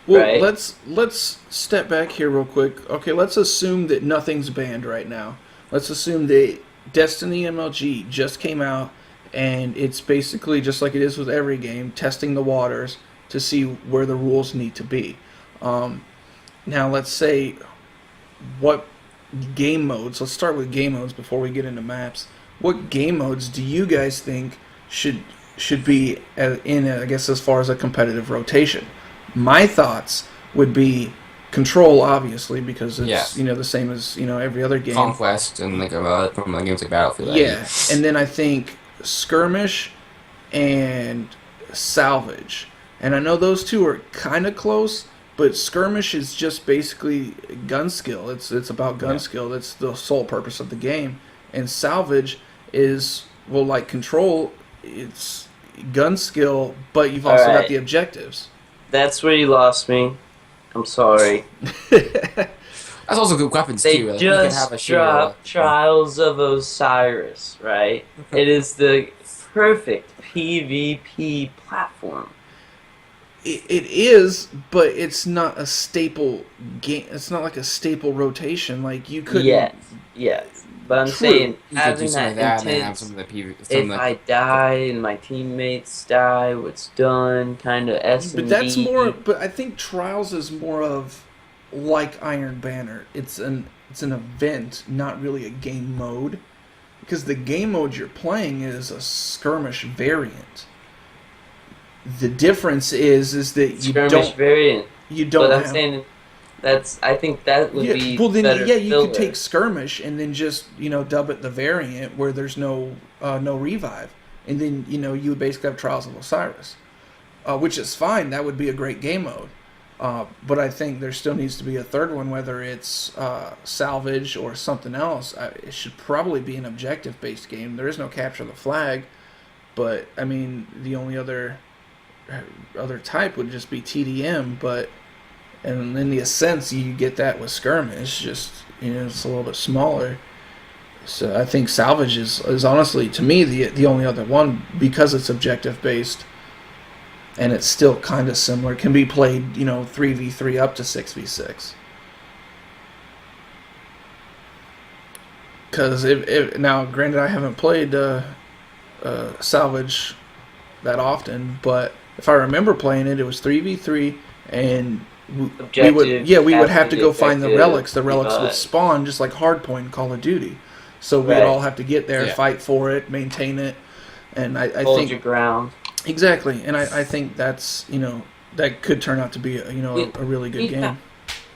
Well, right? let's step back here real quick. Okay, let's assume that nothing's banned right now. Let's assume that Destiny MLG just came out, and it's basically just like it is with every game, testing the waters to see where the rules need to be. Um, Now, let's say what game modes. Let's start with game modes before we get into maps. What game modes do you guys think should should be I guess as far as a competitive rotation? My thoughts would be control, obviously, because it's Yes. the same as every other game. Conquest and like from like games like Battlefield. Yeah, and then I think skirmish and salvage. And I know those two are kind of close, but skirmish is just basically gun skill. It's about gun Yeah. skill. That's the sole purpose of the game. And salvage is, well, like control, it's gun skill, but you've All also got right, the objectives. that's where you lost me. I'm sorry. That's also good weapons They too. Like, you can have a just shooter. dropped Trials of Osiris, right? It is the perfect PvP platform. It is, but it's not a staple game. It's not like a staple rotation. Like you couldn't. Yes. But I'm True. saying You could do having something that like that and then have intense. some of the PV. If I die and my teammates die, what's done? Kind of S But and that's more. D. But I think Trials is more of like Iron Banner. It's an event, not really a game mode, because the game mode you're playing is a skirmish variant. The difference is that Skirmish variant. you But don't I'm have. saying I think that would Yeah, be well then better yeah, you filler. could take skirmish and then just dub it the variant where there's no revive, and then you would basically have Trials of Osiris, which is fine. That would be a great game mode, but I think there still needs to be a third one, whether it's salvage or something else. It should probably be an objective based game. There is no capture the flag, but I mean the only other type would just be TDM, but. And in the Ascents, you get that with skirmish, just it's a little bit smaller. So I think salvage is honestly to me the only other one because it's objective based, and it's still kind of similar. It can be played 3v3 up to 6v6. Because if now, granted, I haven't played salvage that often, but if I remember playing it, it was 3v3 and. We would have to go find the relics. The relics would spawn just like Hardpoint in Call of Duty. So we'd all have to get there, fight for it, maintain it, and I Hold think your ground. exactly. And I think that's that could turn out to be a really good game.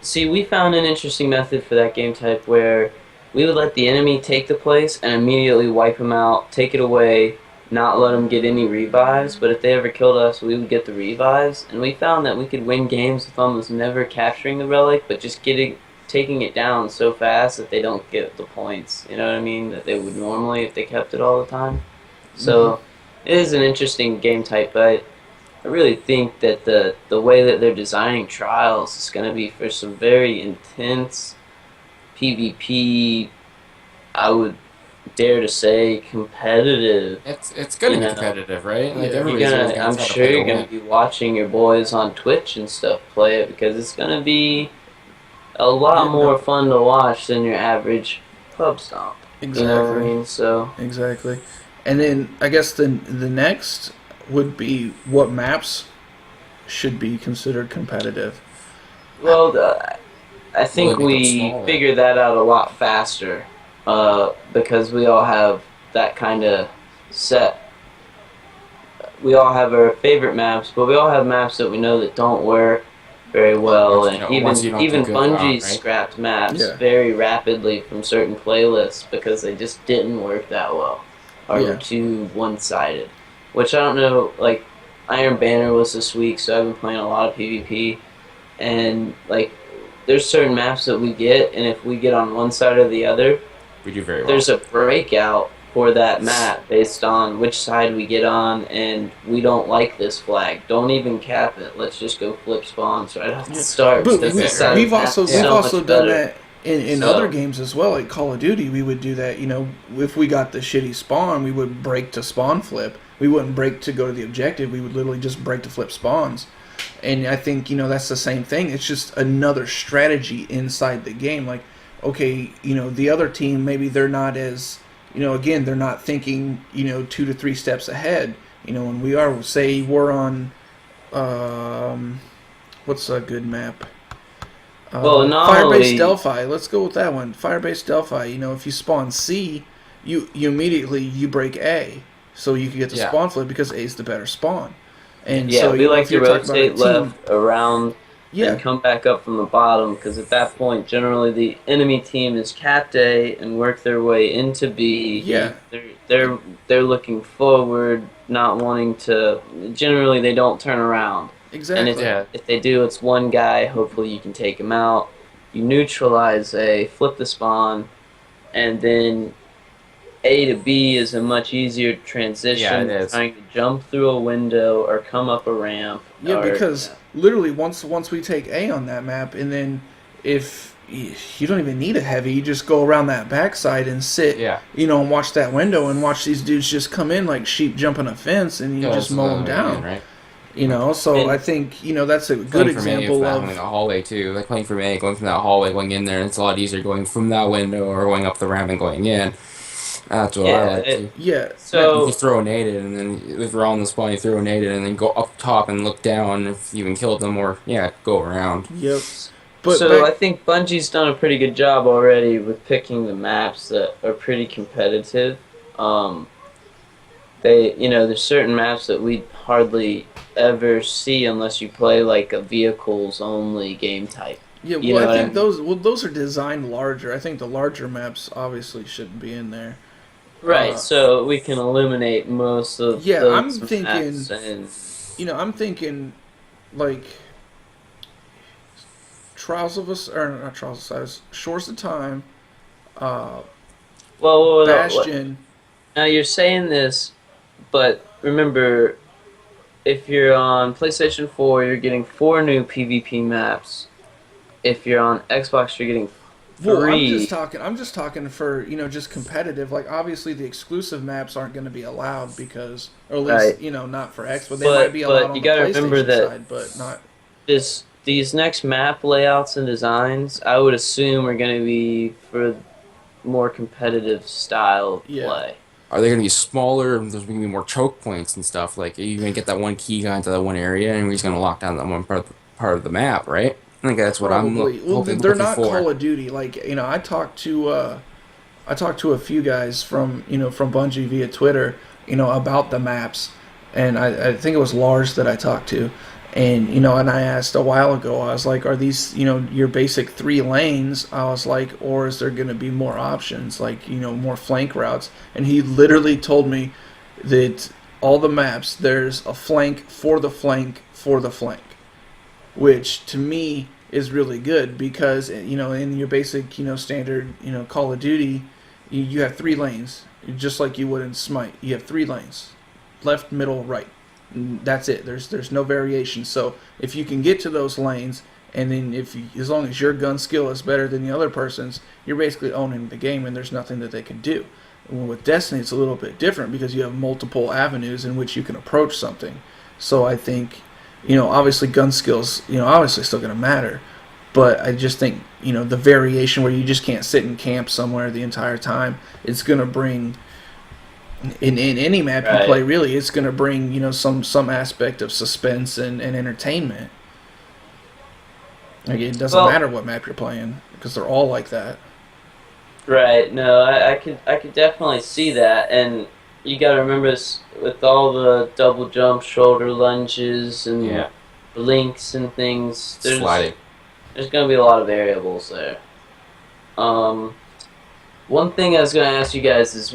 See, we found an interesting method for that game type where we would let the enemy take the place and immediately wipe them out, take it away, not let them get any revives, but if they ever killed us, we would get the revives, and we found that we could win games with almost never capturing the relic, but just taking it down so fast that they don't get the points, you know what I mean, that they would normally if they kept it all the time. So, it is an interesting game type, but I really think that the way that they're designing Trials is going to be for some very intense PvP, I would dare to say competitive. It's gonna be competitive, right? Like everybody's always gonna I'm try to sure play you're to gonna win. be watching your boys on Twitch and stuff play it because it's gonna be a lot more fun to watch than your average pub stomp. Exactly. You know what I mean? So Exactly. And then I guess the next would be what maps should be considered competitive. well, I think Well, it becomes we smaller. figured that out a lot faster because we all have that kind of set. We all have our favorite maps, but we all have maps that we know that don't work very well, and Once you don't even do good job, Bungie right? scrapped maps Yeah. very rapidly from certain playlists because they just didn't work that well or Yeah. were too one-sided. Which I don't know, like Iron Banner was this week, so I've been playing a lot of PvP, and like there's certain maps that we get, and if we get on one side or the other, We do very well. there's a breakout for that map based on which side we get on, and we don't like this flag. Don't even cap it. Let's just go flip spawns right off the start But because this side of we've the map also is we've so also much done better. that in other games as well, like Call of Duty. We would do that. If we got the shitty spawn, we would break to spawn flip. We wouldn't break to go to the objective. We would literally just break to flip spawns. And I think that's the same thing. It's just another strategy inside the game. Like, okay, the other team, maybe they're not as again, they're not thinking 2 to 3 steps ahead. When we are, say, we're on what's a good map? Well, Firebase anomaly. Delphi. Let's go with that one. Firebase Delphi. If you spawn C, you immediately you break A, so you can get the Yeah. spawn flip because A is the better spawn. And Yeah, so we like if to you're talking about a rotate team, left, around, yeah, and come back up from the bottom because at that point, generally the enemy team is capped A and work their way into B. yeah, They're looking forward, not wanting to. Generally, they don't turn around. And exactly. if they do, it's one guy. Hopefully, you can take him out. You neutralize A, flip the spawn, and then A to B is a much easier transition Yeah, it than is. trying to jump through a window or come up a ramp. Yeah, or, because literally once we take A on that map, and then if you don't even need a heavy, you just go around that backside and sit, Yeah. and watch that window and watch these dudes just come in like sheep jumping a fence, and you Yeah, just that's mow the them way down. in, right? So And- I think that's a good Playing from A, example having of a hallway too. Like playing from A, going from that hallway, going in there, and it's a lot easier going from that window or going up the ramp and going in. That's what I like to. yeah. You So just throw a nade in, and then if you're on the spawn, you throw a nade in, and then go up top and look down if you even killed them, or go around. Yep. But I think Bungie's done a pretty good job already with picking the maps that are pretty competitive. There's certain maps that we hardly ever see unless you play like a vehicles only game type. yeah, You well, know I what I think those are designed larger. I think the larger maps obviously shouldn't be in there. Right, so we can eliminate most of Yeah, those I'm maps thinking- and I'm thinking like Trials of us or not Trials of Size, Shores of Time, well, Bastion. now you're saying this, but remember, if you're on PlayStation 4, you're getting 4 new PvP maps. If you're on Xbox, you're getting 3. Well, I'm just talking for just competitive. Like obviously the exclusive maps aren't going to be allowed because, or at least Right. not for X, but they But- might be allowed but on you the gotta PlayStation remember that- side, but not. These next map layouts and designs, I would assume, are going to be for more competitive style of Yeah. play. Are they going to be smaller? There's going to be more choke points and stuff. Like, you're going to get that one key guy into that one area, and he's going to lock down that one part of the map, right? I think that's what I'm Probably. Well, hoping, they're looking not for. Call of Duty. Like I talked to a few guys from from Bungie via Twitter, about the maps, and I think it was Lars that I talked to, and and I asked a while ago, I was like, are these your basic 3 lanes? I was like, or is there going to be more options, like more flank routes? And he literally told me that all the maps there's a flank for the flank for the flank, which to me is really good because in your basic standard Call of Duty you have 3 lanes just like you would in Smite. You have 3 lanes, left, middle, right. And that's it. There's no variation. So if you can get to those lanes, and then as long as your gun skill is better than the other person's, you're basically owning the game, and there's nothing that they can do. And with Destiny, it's a little bit different because you have multiple avenues in which you can approach something. So I think obviously gun skills, obviously still going to matter. But I just think, the variation where you just can't sit and camp somewhere the entire time, it's going to bring, in any map you play, really, it's going to bring, some aspect of suspense and entertainment. Like, it doesn't matter what map you're playing, because they're all like that. Right. No, I could definitely see that, and you got to remember this, with all the double jump, shoulder lunges, and links and things. Sliding. There's going to be a lot of variables there. One thing I was going to ask you guys is,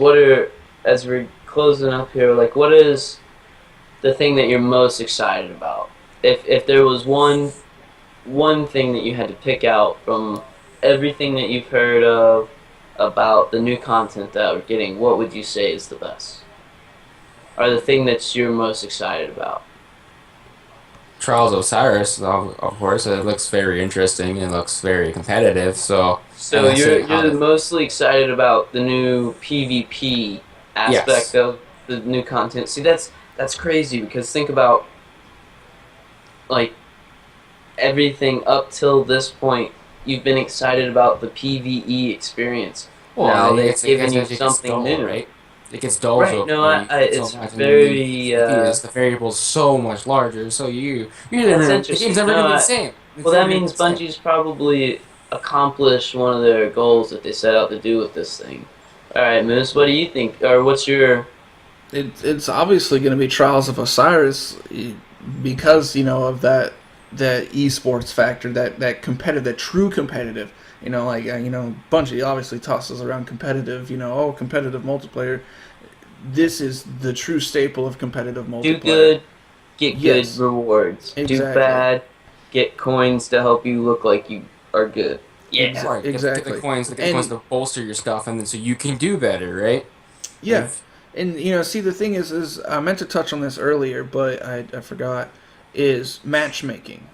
as we're closing up here, like, what is the thing that you're most excited about? If there was one thing that you had to pick out from everything that you've heard of, about the new content that we're getting, what would you say is the best? Or the thing that you're most excited about? Trials of Osiris, of course, it looks very interesting and looks very competitive. So, and So I say you're mostly excited about the new PvP aspect yes, of the new content. See, that's crazy because think about like everything up till this point. You've been excited about the PvE experience. well, Now they've given you it gets something dull, new. right? It gets dull Right? so No, when you put so it's much, and then when you very PvP this, the variable's so much larger. So that's the game's interesting. never No, gonna be the same. It's well, never that gonna be means the same. Bungie's probably accomplished one of their goals that they set out to do with this thing. All right, Moose, what do you think? Or what's your It's obviously going to be Trials of Osiris because of that esports factor, that competitive, that true competitive. Like Bungie obviously tosses around competitive. Competitive multiplayer. This is the true staple of competitive do multiplayer. good, get good Yes, rewards. Do exactly, bad, get coins to help you look like you are good. Yeah. Right, get the exactly, coins, and to bolster your stuff, and then so you can do better, right? yeah, If and see the thing is I meant to touch on this earlier, but I forgot. Is matchmaking.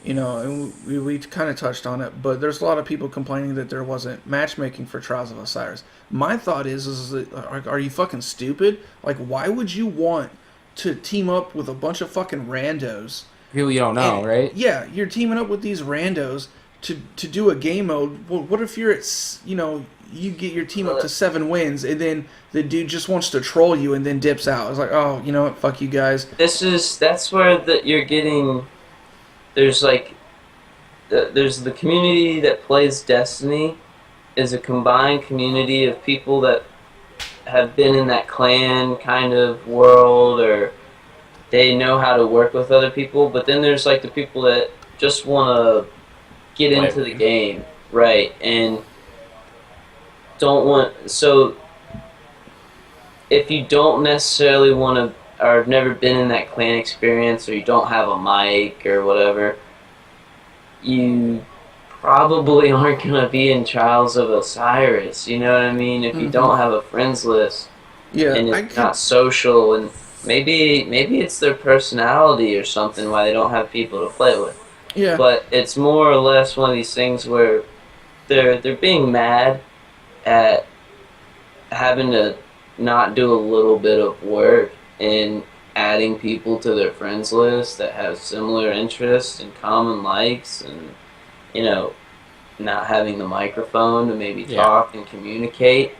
And we kind of touched on it, but there's a lot of people complaining that there wasn't matchmaking for Trials of Osiris. My thought is that, are you fucking stupid? Like, why would you want to team up with a bunch of fucking randos? people you don't know, And right? yeah, you're teaming up with these randos to do a game mode. Well, what if you're you get your team up to 7 wins, and then the dude just wants to troll you and then dips out? It's like, oh, you know what? Fuck you guys. That's where you're getting. There's like there's the community that plays Destiny is a combined community of people that have been in that clan kind of world, or they know how to work with other people. But then there's like the people that just want to get into the game, right? And don't want. So if you don't necessarily want to, or have never been in that clan experience, or you don't have a mic or whatever, you probably aren't gonna be in Trials of Osiris. You know what I mean? If you Hmm. don't have a friends list Yeah, and I it's could. not social, and maybe it's their personality or something why they don't have people to play with. Yeah. But it's more or less one of these things where they're being mad at having to not do a little bit of work in adding people to their friends list that have similar interests and common likes, and you know not having the microphone to maybe Yeah. talk and communicate.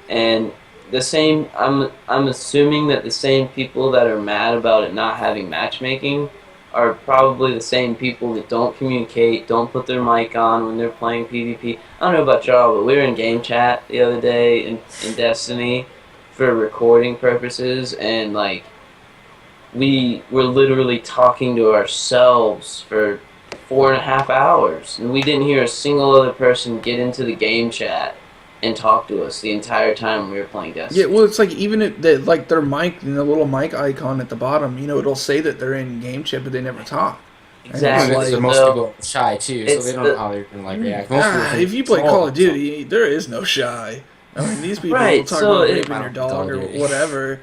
And the same, I'm assuming that the same people that are mad about it not having matchmaking are probably the same people that don't communicate, don't put their mic on when they're playing PvP. I don't know about y'all, but we were in game chat the other day in Destiny for recording purposes, and like we were literally talking to ourselves for 4.5 hours, and we didn't hear a single other person get into the game chat and talk to us the entire time we were playing Yeah, Destiny. well, it's like even if they, like their mic, the little mic icon at the bottom, it'll say that they're in game chat, but they never talk. And it's Well, Exactly. because like, most So people are shy too, so it's they don't know the how they're gonna like react. Most people think if you it's play all Call of themselves. Duty, there is no shy. I mean, these people will right. talk So about it, raping I your don't play Call dog of or Duty. whatever.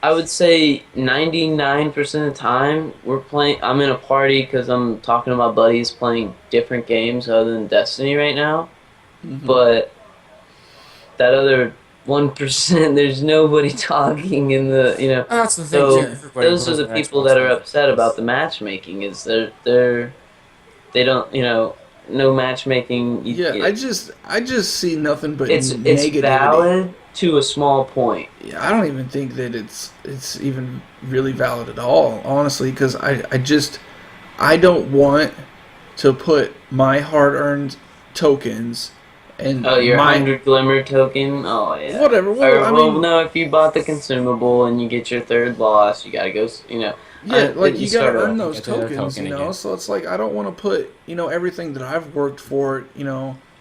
I would say 99% of the time we're playing. I'm in a party because I'm talking to my buddies playing different games other than Destiny right now. Hmm. But that other 1%, there's nobody talking in the And that's the thing too. So Yeah, Everybody those are plays the on people Xbox that are One. upset about the matchmaking. Is they don't no matchmaking. yeah. I just see nothing but It's negativity. valid to a small point. Yeah, I don't even think that it's even really valid at all, honestly, because I don't want to put my hard-earned tokens and Oh, your my 100 glimmer token. Oh yeah. whatever. Well, Or I well, mean, no. If you bought the consumable and you get your third boss, you gotta go. yeah, like You you got to start earn over. those Get their tokens, token again. So it's like I don't want to put everything that I've worked for.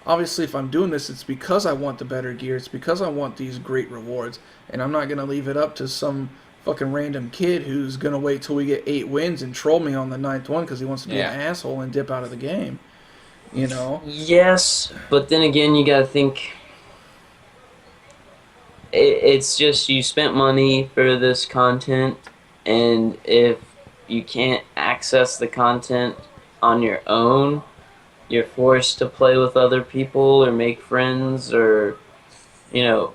Obviously, if I'm doing this, it's because I want the better gear. It's because I want these great rewards, and I'm not gonna leave it up to some fucking random kid who's gonna wait till we get 8 wins and troll me on the ninth one because he wants to be Yeah. an asshole and dip out of the game. You know? Yes, but then again, you gotta think. it's just you spent money for this content, and if you can't access the content on your own, you're forced to play with other people or make friends, or you know,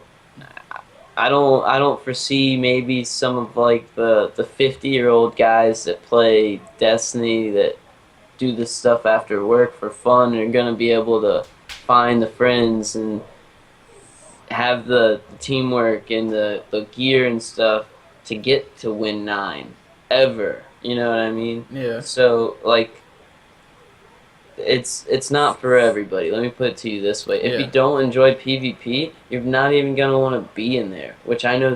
I don't foresee maybe some of like the 50-year-old guys that play Destiny that do this stuff after work for fun are gonna be able to find the friends and have the teamwork and the gear and stuff to get to win 9 ever. You know what I mean? Yeah. So like it's not for everybody. Let me put it to you this way: if you Yeah. don't enjoy PvP, you're not even gonna want to be in there. Which I know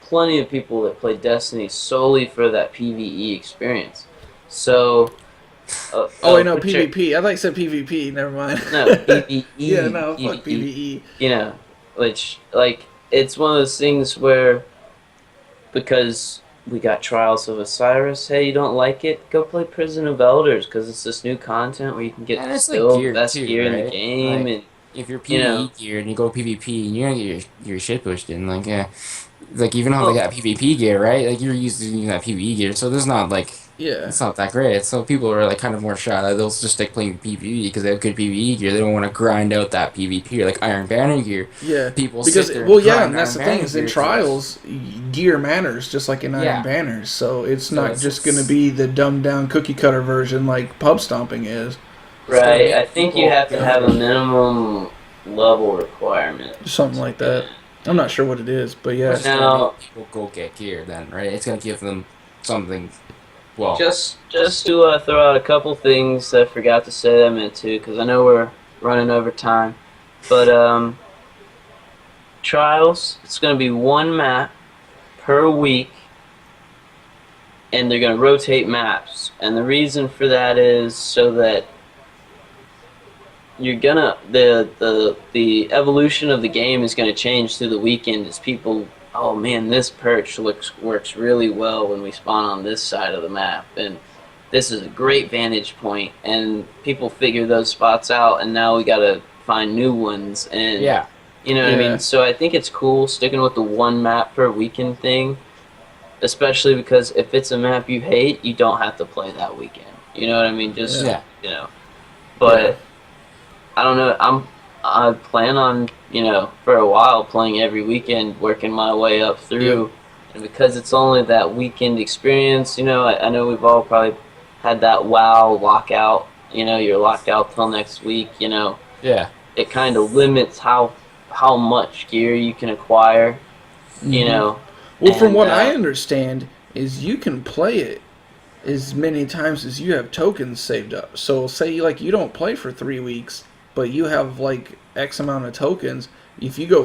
plenty of people that play Destiny solely for that PvE experience. So, Oh wait, no, put your PvP. I thought you said PvP. Never mind. no PvE, Yeah, no, fuck PvE. PvE. You know, which like it's one of those things where because we got Trials of Osiris. Hey, you don't like it? Go play Prison of Elders because it's this new content where you can get And it's like still gear best too, gear in the right? game, Like and if you're you know, PvE gear and you go PvP and you're gonna get your shit pushed in, like yeah, like even though they well, got PvP gear, right? Like you're used to using that PvE gear, so there's not like Yeah. it's not that great. So people are like kind of more shy. Like, they'll just stick playing PvE because they have good PvE gear. They don't want to grind out that PvP like Iron Banner gear. Yeah. People Because sit there well, and yeah, grind and that's Iron the thing Banner is in gear trials, gear matters just like in Iron yeah. Banners. So it's So not it's, just going to it's be the dumbed down cookie cutter version like pub stomping is. it's gonna right. I make think you people have to get have a interested. minimum level requirement Something to like get that. in. I'm not sure what it is, but But yeah. it's just gonna Now, make people go get gear then, right? It's gonna give them something. Well, just to throw out a couple things that I forgot to say that I meant to, because I know we're running over time, but Trials. It's going to be one map per week, and they're going to rotate maps. And the reason for that is so that you're gonna the evolution of the game is gonna change through the weekend as people, oh man, this perch works really well when we spawn on this side of the map, and this is a great vantage point, and people figure those spots out, and now we gotta find new ones, and yeah. you know what I mean. Yeah. So I think it's cool sticking with the one map per weekend thing, especially because if it's a map you hate, you don't have to play that weekend. You know what I mean? Just Yeah. Yeah. you know, Yeah. but. I don't know. I plan on for a while playing every weekend, working my way up Yep. through, and because it's only that weekend experience, I know we've all probably had that WoW lockout. You're locked out till next week. Yeah. It kind of limits how much gear you can acquire. You hmm know, Well, from and what I understand, is you can play it as many times as you have tokens saved up. So say like you don't play for 3 weeks, but you have like X amount of tokens. If you go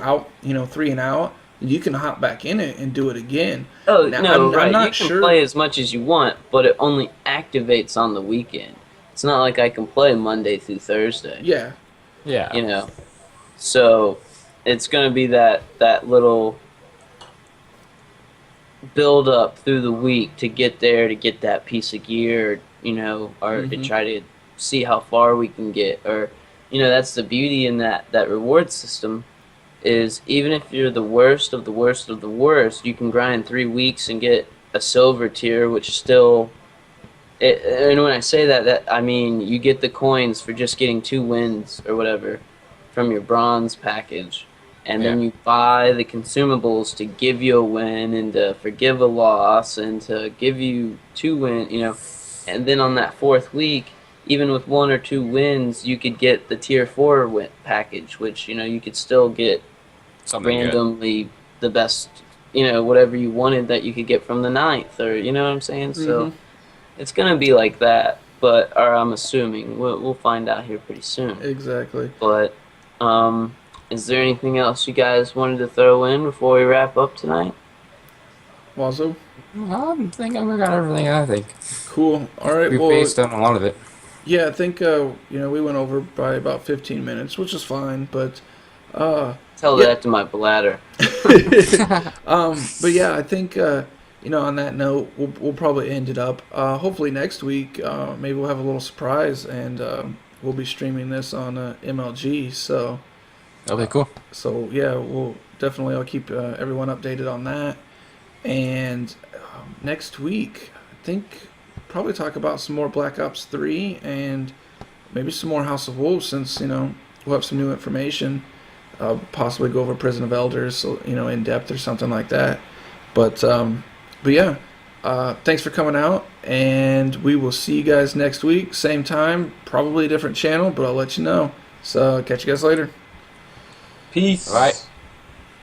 out, 3 and out, you can hop back in it and do it again. oh Now no, I'm right? You not can sure. play as much as you want, but it only activates on the weekend. It's not like I can play Monday through Thursday. Yeah, Yeah. You know. So it's going to be that little build up through the week to get there, to get that piece of gear, or to hmm try to see how far we can get. Or, that's the beauty in that reward system is even if you're the worst of the worst of the worst, you can grind 3 weeks and get a silver tier, which still. And when I say that I mean you get the coins for just getting 2 wins or whatever from your bronze package, and Yeah. then you buy the consumables to give you a win and to forgive a loss and to give you 2 win, and then on that fourth week, even with 1 or 2 wins, you could get the tier 4 win package, which you could still get Something good. randomly the best, whatever you wanted that you could get from the ninth, or you know what I'm saying. hmm So it's gonna be like that, or I'm assuming we'll find out here pretty soon. exactly. But is there anything else you guys wanted to throw in before we wrap up tonight? Also, I think I've got everything. I think cool. All right. we've Well, based on a lot of it. yeah, I think we went over by about 15 minutes, which is fine. But Tell yeah. that to my bladder. But yeah, I think on that note, we'll probably end it up. Hopefully next week, maybe we'll have a little surprise, and we'll be streaming this on MLG. So That'll be cool. yeah, definitely I'll keep everyone updated on that. And next week, I think probably talk about some more Black Ops 3 and maybe some more House of Wolves since, we'll have some new information. Possibly go over Prison of Elders, in depth or something like that. But yeah, thanks for coming out, and we will see you guys next week, same time, probably a different channel, but I'll let you know. So catch you guys later. Peace. All right.